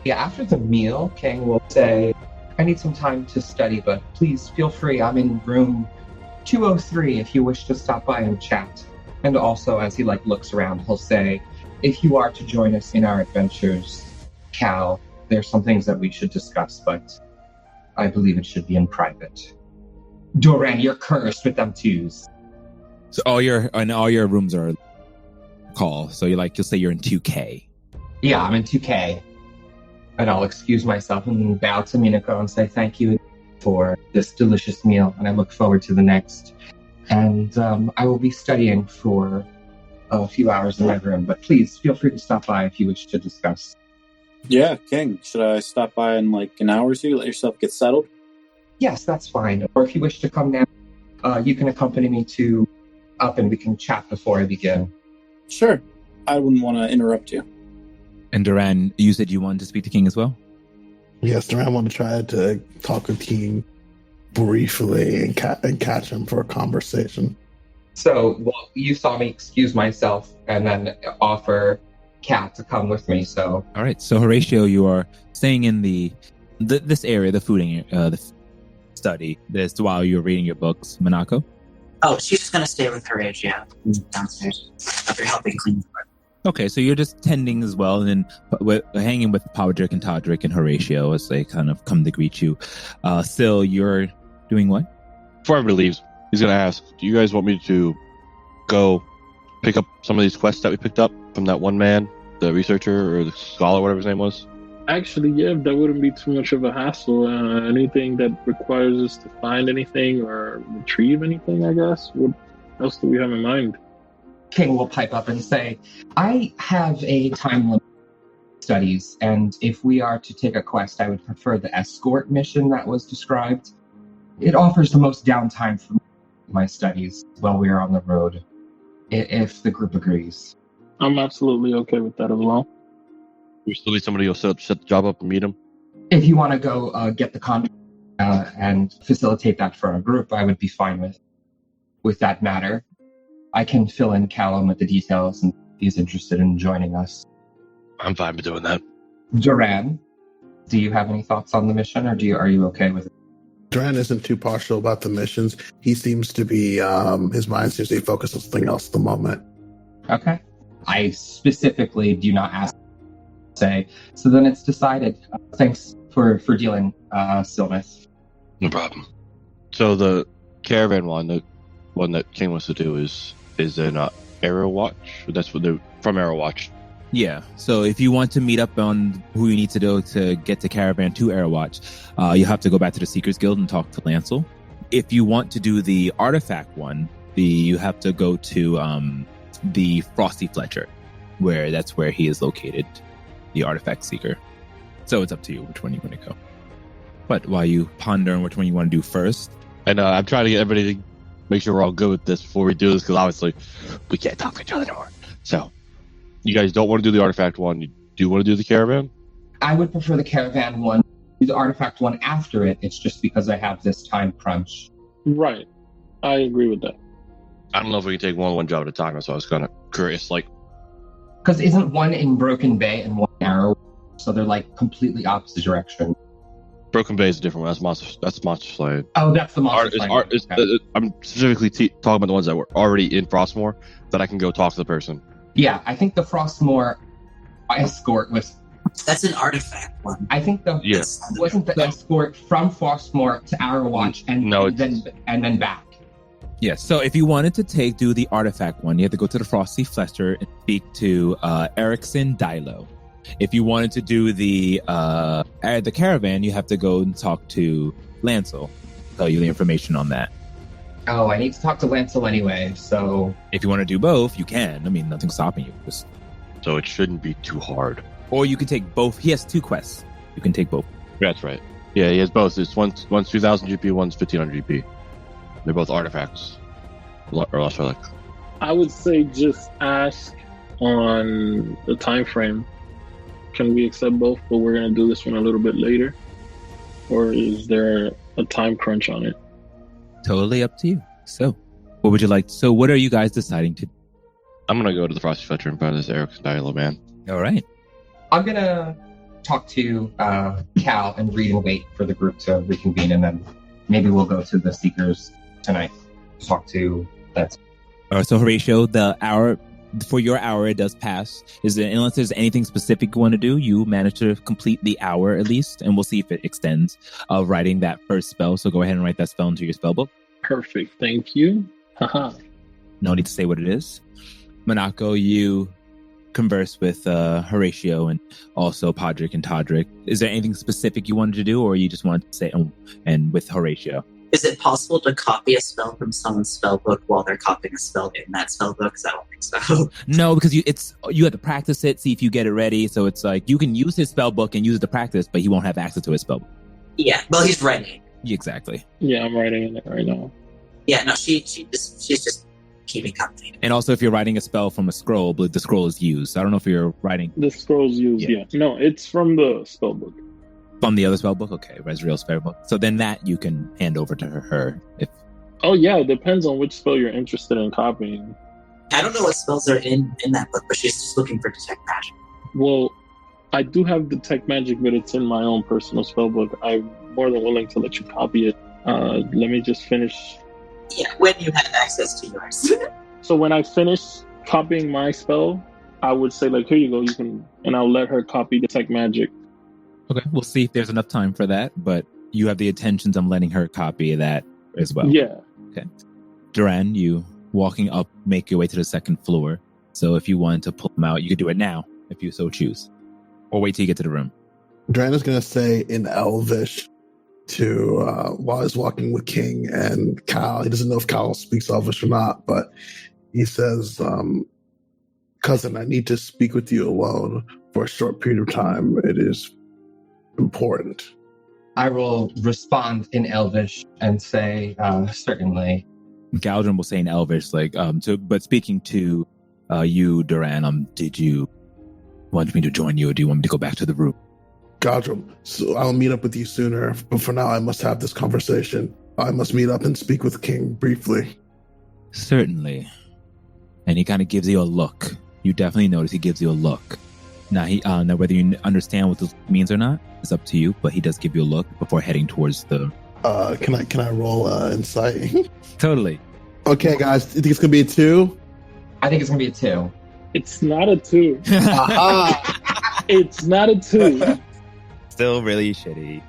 F: Yeah, after the meal, King will say, I need some time to study, but please feel free. I'm in room 203 if you wish to stop by and chat. And also, as he looks around, he'll say, if you are to join us in our adventures, Cal, there's some things that we should discuss, but I believe it should be in private. Duran, you're cursed with them twos.
A: So all your rooms are call. So you'll say you're in 2K.
F: Yeah, I'm in 2K. And I'll excuse myself and bow to Minako and say thank you for this delicious meal, and I look forward to the next. And I will be studying for a few hours in my room, but please feel free to stop by if you wish to discuss.
C: Yeah, King, should I stop by in an hour or two, let yourself get settled?
F: Yes, that's fine. Or if you wish to come now, you can accompany me up and we can chat before I begin.
C: Sure. I wouldn't want to interrupt you.
A: And Duran, you said you wanted to speak to King as well?
E: Yes, Duran want to try to talk with King briefly and catch him for a conversation.
F: So, you saw me excuse myself and then offer Kat to come with me, so...
A: All right, so Horatio, you are staying in this area, the food area, the study, this while you're reading your books. Minako?
D: Oh, she's just going to stay with Horatio downstairs after helping clean the floor.
A: Okay, so you're just tending as well, and then hanging with Podigy and Todrick and Horatio as they kind of come to greet you. Syl, you're doing what?
G: Before everybody leaves, he's going to ask, do you guys want me to go pick up some of these quests that we picked up from that one man, the researcher or the scholar, whatever his name was?
B: Actually, yeah, that wouldn't be too much of a hassle. Anything that requires us to find anything or retrieve anything, I guess. What else do we have in mind?
F: King will pipe up and say, I have a time limit studies, and if we are to take a quest, I would prefer the escort mission that was described. It offers the most downtime for my studies while we are on the road, if the group agrees.
B: I'm absolutely okay with that as well.
G: We still need somebody who'll set the job up and meet him.
F: If you want to go get the contract and facilitate that for our group, I would be fine with that matter. I can fill in Callum with the details and he's interested in joining us.
G: I'm fine with doing that.
F: Duran, do you have any thoughts on the mission, or are you okay with it?
E: Duran isn't too partial about the missions. He seems to be, his mind seems to be focused on something else at the moment.
F: Okay. I specifically do not ask say, so then it's decided. Thanks for dealing, Sylmis.
G: No problem. So the caravan one, the one that King wants to do is an Arrow Watch? That's what they're from Arrow Watch.
A: Yeah. So if you want to meet up on who you need to do to get the caravan to Arrow Watch, you have to go back to the Seekers Guild and talk to Lancel. If you want to do the artifact one, you have to go to the Frosty Fletcher, that's where he is located, the artifact seeker. So it's up to you which one you want to go. But while you ponder on which one you want to do first,
G: And I'm trying to get everybody to make sure we're all good with this before we do this, because obviously we can't talk to each other anymore. So you guys don't want to do the artifact one. You do want to do the caravan?
F: I would prefer the caravan one, the artifact one after it. It's just because I have this time crunch.
B: Right. I agree with that.
G: I don't know if we can take one job at a time, so I was kind of curious. Like,
F: Because isn't one in Broken Bay and one in Arrow? So they're like completely opposite direction.
G: Broken Bay is a different one. That's Monster Slave.
F: Oh, that's the monster.
G: I'm specifically talking about the ones that were already in Frostmoor that I can go talk to the person.
F: Yeah, I think the Frostmoor escort was.
D: That's an artifact one.
F: I think wasn't the escort from Frostmoor to Arrowwatch and then back.
A: Yes. So if you wanted to do the artifact one, you have to go to the Frosty Fletcher and speak to Erickson Dilo. If you wanted to do the caravan, you have to go and talk to Lancel. Tell you the information on that.
F: Oh, I need to talk to Lancel anyway. So
A: if you want to do both, you can. I mean, nothing's stopping you.
G: So it shouldn't be too hard.
A: Or you can take both. He has 2 quests. You can take both.
G: That's right. Yeah, he has both. It's one's 2,000 GP, one's 1,500 GP. They're both artifacts. Or lost relic.
B: I would say just ask on the time frame. Can we accept both, but we're going to do this one a little bit later? Or is there a time crunch on it?
A: Totally up to you. So, what would you like? So, what are you guys deciding to do?
G: I'm going to go to the Frosty Fletcher and find this Erickson Dilo man.
A: All right.
F: I'm going to talk to Cal and read and wait for the group to reconvene, and then maybe we'll go to the Seekers tonight to talk to that.
A: All right, so Horatio, for your hour, it does pass. Unless there's anything specific you want to do, you manage to complete the hour at least, and we'll see if it extends of writing that first spell. So go ahead and write that spell into your spellbook.
B: Perfect. Thank you. Haha.
A: No need to say what it is. Monaco, you converse with Horatio and also Podrick and Todrick. Is there anything specific you wanted to do, or you just wanted to say and with Horatio?
D: Is it possible to copy a spell from someone's spellbook while they're copying a spell in that spellbook? Because I don't think so.
A: No, because you have to practice it, see if you get it ready. So it's like you can use his spellbook and use it to practice, but he won't have access to his spellbook.
D: Yeah, well, he's writing.
A: Exactly.
B: Yeah, I'm writing in it right now.
D: Yeah, no, she's just keeping company.
A: And also, if you're writing a spell from a scroll, but the scroll is used. So I don't know if you're writing
B: the scroll's used. Yeah. No, it's from the spellbook.
A: From the other spellbook? Okay, Resriel's spellbook. So then that you can hand over to her if...
B: Oh, yeah, it depends on which spell you're interested in copying.
D: I don't know what spells are in that book, but she's just looking for Detect Magic.
B: Well, I do have Detect Magic, but it's in my own personal spellbook. I'm more than willing to let you copy it. Let me just finish.
D: Yeah, when you have access to yours.
B: So when I finish copying my spell, I would say, like, here you go, you can... And I'll let her copy Detect Magic.
A: Okay, we'll see if there's enough time for that, but you have the intentions of letting her copy that as well.
B: Yeah.
A: Okay. Duran, you walking up, make your way to the second floor. So if you wanted to pull them out, you could do it now, if you so choose. Or wait till you get to the room.
E: Duran is going to say in Elvish while he's walking with King and Kyle. He doesn't know if Kyle speaks Elvish or not, but he says, cousin, I need to speak with you alone for a short period of time. It is important.
F: I will respond in Elvish and say, certainly.
A: Galdrin will say in Elvish, but speaking to you, Duran, did you want me to join you, or do you want me to go back to the room?
E: Galdrin, so I'll meet up with you sooner, but for now I must have this conversation. I must meet up and speak with King briefly.
A: Certainly. And he kind of gives you a look. You definitely notice he gives you a look. Now, now whether you understand what this means or not, it's up to you, but he does give you a look before heading towards the...
E: Can I roll insight?
A: Totally.
E: Okay, guys, you think it's going to be a 2?
F: I think it's going to be a 2.
B: It's not a 2. It's not a 2.
A: Still really shitty.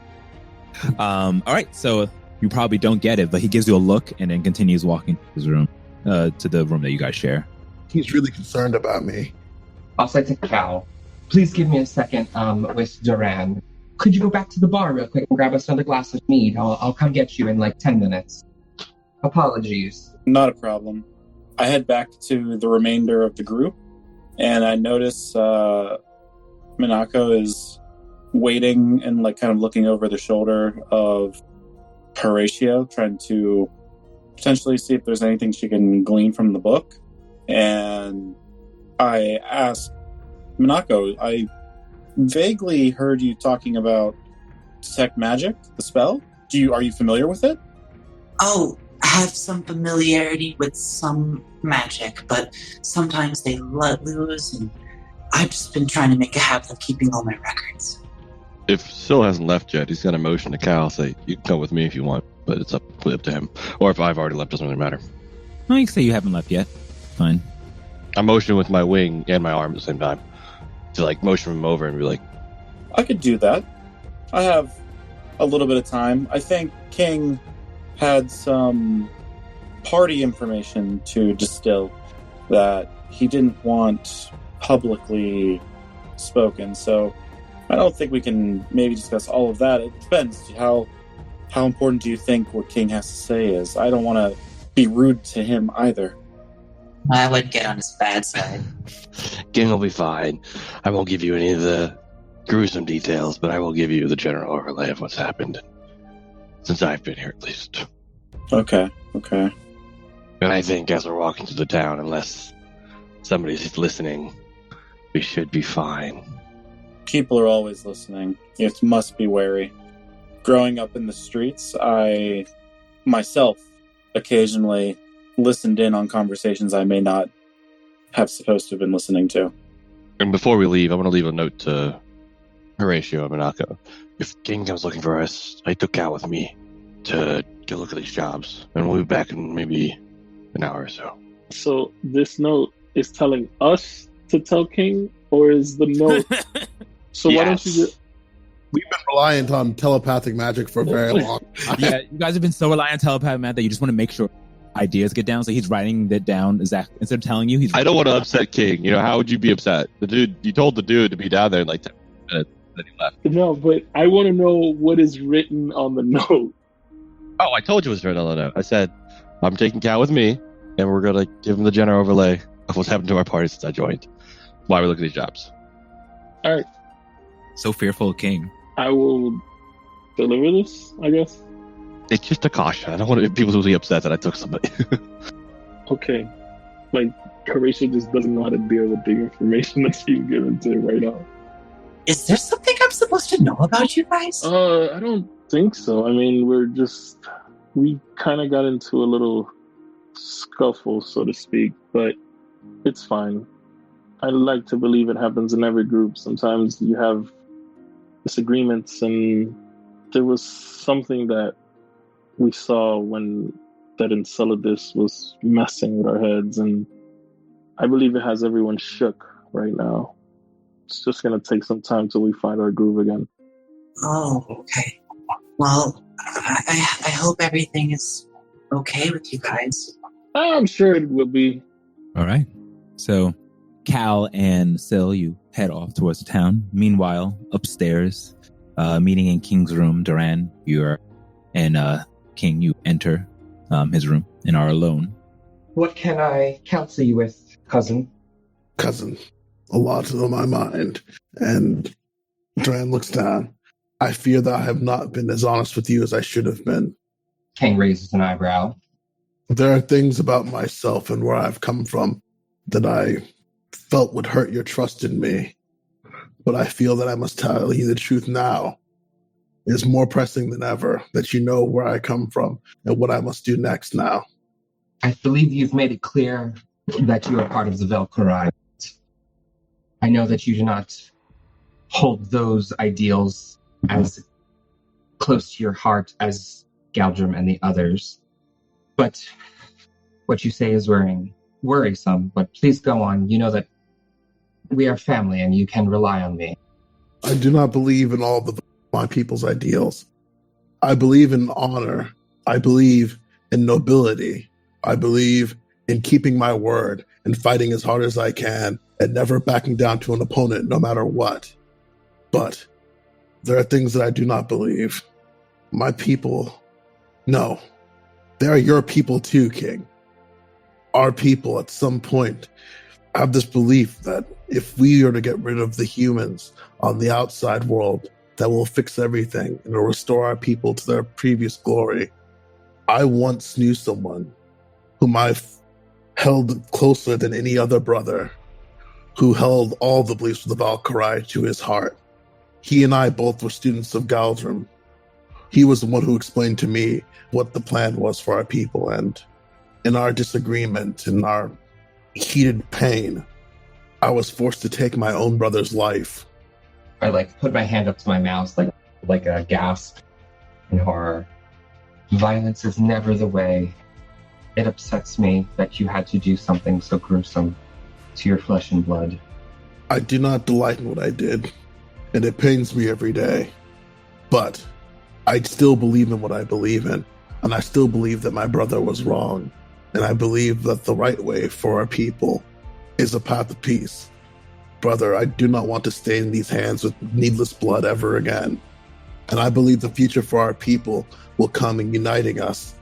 A: All right, so you probably don't get it, but he gives you a look and then continues walking to his room, to the room that you guys share.
E: He's really concerned about me.
F: I'll say to Cal, please give me a second with Duran. Could you go back to the bar real quick and grab us another glass of mead? I'll come get you in like 10 minutes. Apologies.
C: Not a problem. I head back to the remainder of the group, and I notice Minako is waiting and like kind of looking over the shoulder of Horatio, trying to potentially see if there's anything she can glean from the book. And I ask Minako, I vaguely heard you talking about Detect Magic, the spell. Are you familiar with it?
D: Oh, have some familiarity with some magic, but sometimes they let loose, and I've just been trying to make a habit of keeping all my records.
G: If Syl hasn't left yet, he's going to motion to Cal, say, you can come with me if you want, but it's up to him. Or if I've already left, doesn't really matter.
A: No, you can say you haven't left yet. Fine.
G: I'm motioning with my wing and my arm at the same time. To, like, motion him over and be like...
C: I could do that. I have a little bit of time. I think King had some party information to distill that he didn't want publicly spoken, so I don't think we can maybe discuss all of that. It depends. How important do you think what King has to say is? I don't want to be rude to him either.
D: I would get on his bad side.
G: King will be fine. I won't give you any of the gruesome details, but I will give you the general overlay of what's happened. Since I've been here, at least.
C: Okay.
G: And I think as we're walking through the town, unless somebody's listening, we should be fine.
C: People are always listening. You must be wary. Growing up in the streets, I myself occasionally listened in on conversations I may not have supposed to have been listening to.
G: And before we leave, I want to leave a note to Horatio and Monaco. If King comes looking for us, I took Cal with me to go look at these jobs, and we'll be back in maybe an hour or so.
B: So this note is telling us to tell King, or is the note... So
G: Yes.
B: why don't you just...
E: We've been reliant on telepathic magic for a very long time.
A: Yeah, you guys have been so reliant on telepathic math that you just want to make sure ideas get down. So he's writing that down exactly instead of telling you.
G: I don't want to upset King. How would you be upset? You told the dude to be down there in like 10 minutes, then he left.
B: No, but I want to know what is written on the note.
G: Oh, I told you it was written on the note. I said, I'm taking Cal with me, and we're going to give him the general overlay of what's happened to our party since I joined. Why we look at these jobs.
B: All right,
A: So fearful of King.
B: I will deliver this, I guess.
G: It's just a caution. I don't want people to be upset that I took somebody.
B: Okay. Like, Horatio just doesn't know how to deal with the information that's being given to him right now.
D: Is there something I'm supposed to know about you guys?
B: I don't think so. I mean, we kind of got into a little scuffle, so to speak, but it's fine. I like to believe it happens in every group. Sometimes you have disagreements, and there was something that we saw when that Enceladus was messing with our heads, and I believe it has everyone shook right now. It's just going to take some time till we find our groove again.
D: Oh, okay. Well, I hope everything is okay with you guys.
B: I'm sure it will be.
A: All right. So Cal and Syl, you head off towards the town. Meanwhile, upstairs, meeting in King's room, Duran, and King, you enter his room and are alone.
F: What can I counsel you with, cousin?
E: Cousin, a lot is on my mind. And Duran looks down. I fear that I have not been as honest with you as I should have been.
F: King raises an eyebrow.
E: There are things about myself and where I've come from that I felt would hurt your trust in me. But I feel that I must tell you the truth now. It is more pressing than ever that you know where I come from and what I must do next now.
F: I believe you've made it clear that you are part of the Valkyrie. I know that you do not hold those ideals as close to your heart as Galdrim and the others. But what you say is worrisome, but please go on. You know that we are family and you can rely on me.
E: I do not believe in all of my people's ideals. I believe in honor. I believe in nobility. I believe in keeping my word and fighting as hard as I can and never backing down to an opponent no matter what. But there are things that I do not believe. My people, no. They are your people too, King. Our people at some point have this belief that if we are to get rid of the humans on the outside world, that will fix everything and will restore our people to their previous glory. I once knew someone whom I've held closer than any other brother, who held all the beliefs of the Valkyrie to his heart. He and I both were students of Galdrim. He was the one who explained to me what the plan was for our people, and in our disagreement, in our heated pain, I was forced to take my own brother's life.
F: I put my hand up to my mouth, like a gasp in horror. Violence is never the way. It upsets me that you had to do something so gruesome to your flesh and blood.
E: I do not delight in what I did, and it pains me every day. But I still believe in what I believe in, and I still believe that my brother was wrong, and I believe that the right way for our people is a path of peace. Brother, I do not want to stain these hands with needless blood ever again. And I believe the future for our people will come in uniting us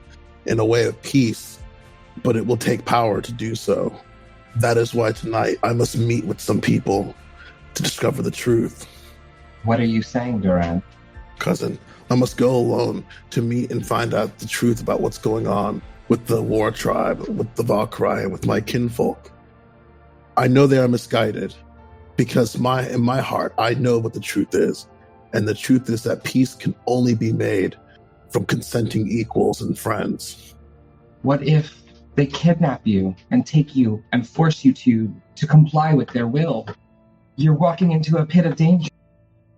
E: in a way of peace, but it will take power to do so. That is why tonight I must meet with some people to discover the truth.
F: What are you saying, Duran?
E: Cousin, I must go alone to meet and find out the truth about what's going on with the war tribe, with the Valkyrie, and with my kinfolk. I know they are misguided because in my heart, I know what the truth is. And the truth is that peace can only be made from consenting equals and friends.
F: What if they kidnap you and take you and force you to comply with their will? You're walking into a pit of danger,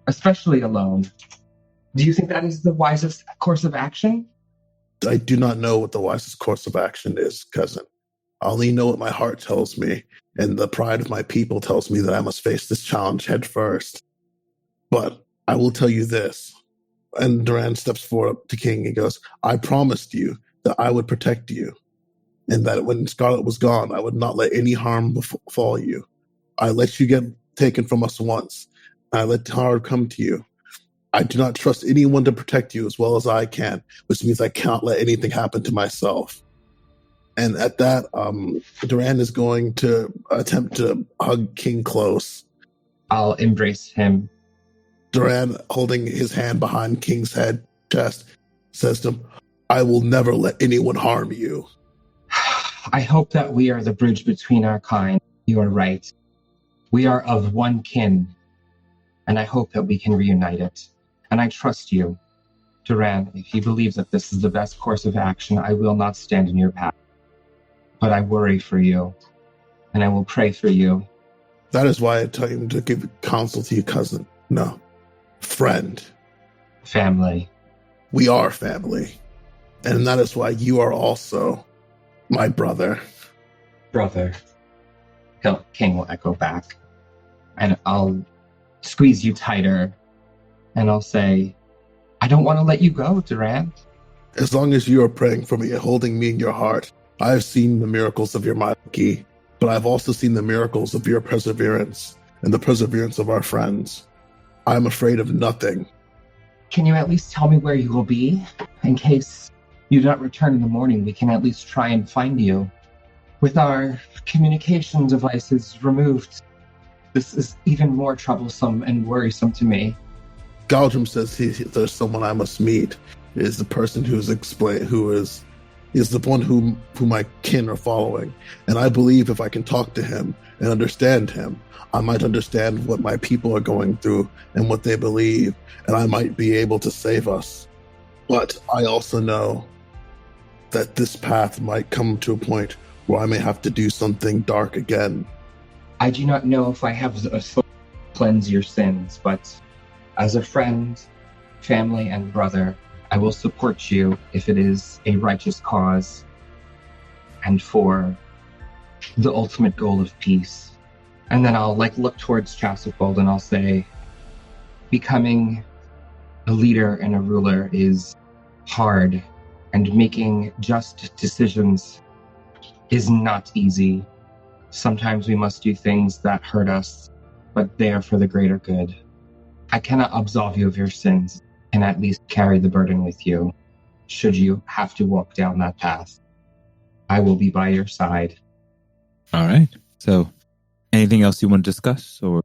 F: especially alone. Do you think that is the wisest course of action?
E: I do not know what the wisest course of action is, cousin. I only know what my heart tells me, and the pride of my people tells me that I must face this challenge head first. But I will tell you this. And Duran steps forward to King and goes, I promised you that I would protect you, and that when Scarlet was gone, I would not let any harm befall you. I let you get taken from us once. I let harm come to you. I do not trust anyone to protect you as well as I can, which means I cannot let anything happen to myself. And at that, Duran is going to attempt to hug King close.
F: I'll embrace him.
E: Duran, holding his hand behind King's chest, says to him, I will never let anyone harm you.
F: I hope that we are the bridge between our kind. You are right. We are of one kin, and I hope that we can reunite it. And I trust you. Duran, if you believe that this is the best course of action, I will not stand in your path. But I worry for you, and I will pray for you.
E: That is why I tell him to give counsel to your cousin. No. Friend.
F: Family.
E: We are family. And that is why you are also my brother.
F: Brother. King will echo back. And I'll squeeze you tighter. And I'll say, I don't want to let you go, Duran.
E: As long as you are praying for me and holding me in your heart, I have seen the miracles of your mighty, but I've also seen the miracles of your perseverance and the perseverance of our friends. I am afraid of nothing.
F: Can you at least tell me where you will be? In case you do not return in the morning, we can at least try and find you. With our communication devices removed, this is even more troublesome and worrisome to me.
E: Galdrim says there's someone I must meet. It is the person who is the one who my kin are following. And I believe if I can talk to him and understand him, I might understand what my people are going through and what they believe, and I might be able to save us. But I also know that this path might come to a point where I may have to do something dark again.
F: I do not know if I have a soul to cleanse your sins, but as a friend, family, and brother, I will support you if it is a righteous cause and for the ultimate goal of peace. And then I'll look towards Chasufold and I'll say, becoming a leader and a ruler is hard, and making just decisions is not easy. Sometimes we must do things that hurt us, but they are for the greater good. I cannot absolve you of your sins, and at least carry the burden with you, should you have to walk down that path. I will be by your side.
A: All right. So, anything else you want to discuss? Or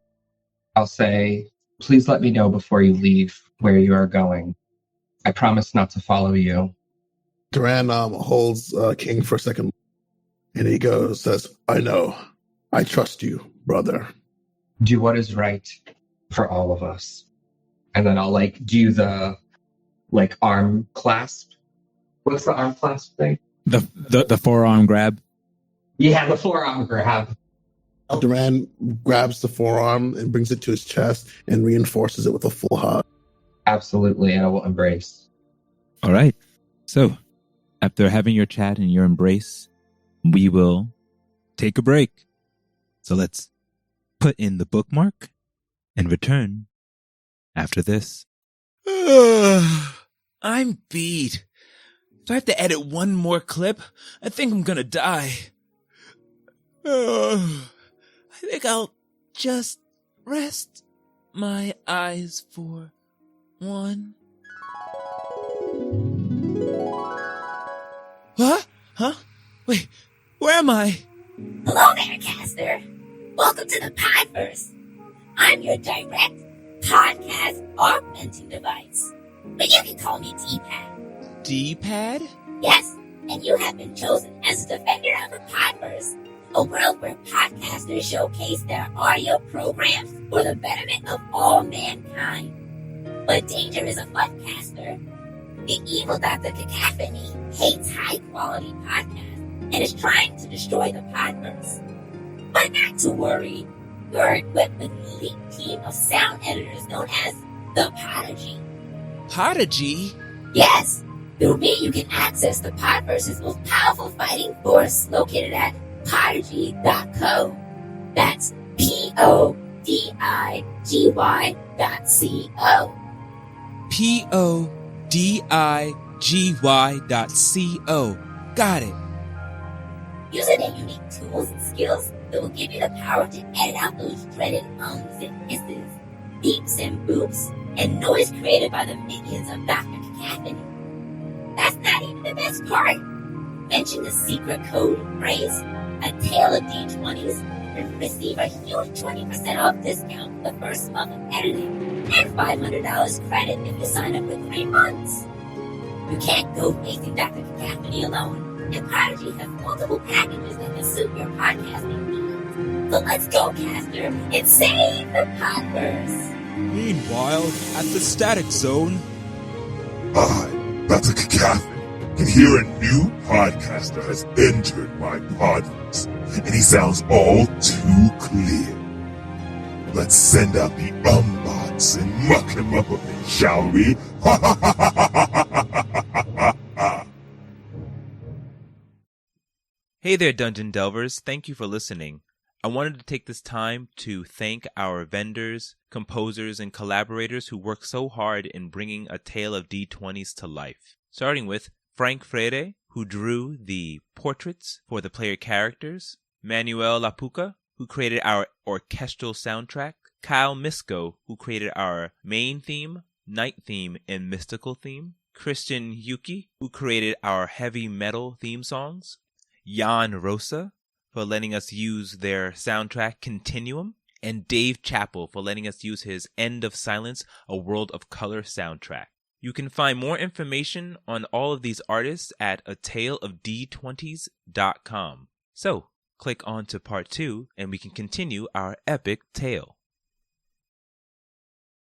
F: I'll say, please let me know before you leave where you are going. I promise not to follow you.
E: Duran holds King for a second, and he says, I know. I trust you, brother.
F: Do what is right for all of us. And then I'll do the like arm clasp. What's the arm clasp thing?
A: The forearm grab.
F: Yeah, the forearm grab.
E: Duran grabs the forearm and brings it to his chest and reinforces it with a full hug.
F: Absolutely, and I will embrace.
A: All right. So, after having your chat and your embrace, we will take a break. So let's put in the bookmark and return after this. I'm beat. Do I have to edit one more clip? I think I'm gonna die. I think I'll just rest my eyes for one. What? Huh? Wait, where am I?
H: Hello there, Caster. Welcome to the Podverse. I'm your direct podcast augmenting device, but you can call me D-Pad.
A: D-pad?
H: Yes, and you have been chosen as the defender of the Podverse, a world where podcasters showcase their audio programs for the betterment of all mankind. But danger is a funcaster. The evil Dr. Cacophony hates high-quality podcasts and is trying to destroy the Podverse. But not to worry, you're equipped with an elite team of sound editors known as the Podigy.
A: Podigy?
H: Yes, through me you can access the Podverse's most powerful fighting force located at Podigy.co. That's Podigy.co.
A: Podigy.co. Got it.
H: Using their unique tools and skills that will give you the power to edit out those dreaded ums and hisses, beeps and boops, and noise created by the minions of Dr. Cacophony. That's not even the best part. Mention the secret code phrase, a tale of D20s, and receive a huge 20% off discount the first month of editing, and $500 credit if you sign up for 3 months. You can't go facing Dr. Cacophony alone, and Podigy has multiple packages that can suit your podcasting needs. So let's go, Caster, and save the Podverse.
A: Meanwhile, at the static zone.
I: I, Dr. Cacophony, can hear a new podcaster has entered my podverse, and he sounds all too clear. Let's send out the umbots and muck him up a bit, shall we?
A: Hey there, Dungeon Delvers. Thank you for listening. I wanted to take this time to thank our vendors, composers, and collaborators who worked so hard in bringing A Tale of D20s to life. Starting with Frank Freire, who drew the portraits for the player characters, Manuel Lapuca, who created our orchestral soundtrack, Kyle Misko, who created our main theme, night theme, and mystical theme, Christian Yuki, who created our heavy metal theme songs, Jan Rosa, for letting us use their soundtrack Continuum, and Dave Chappell for letting us use his End of Silence, A World of Color soundtrack. You can find more information on all of these artists at ataleofd20s.com. So, click on to part 2 and we can continue our epic tale.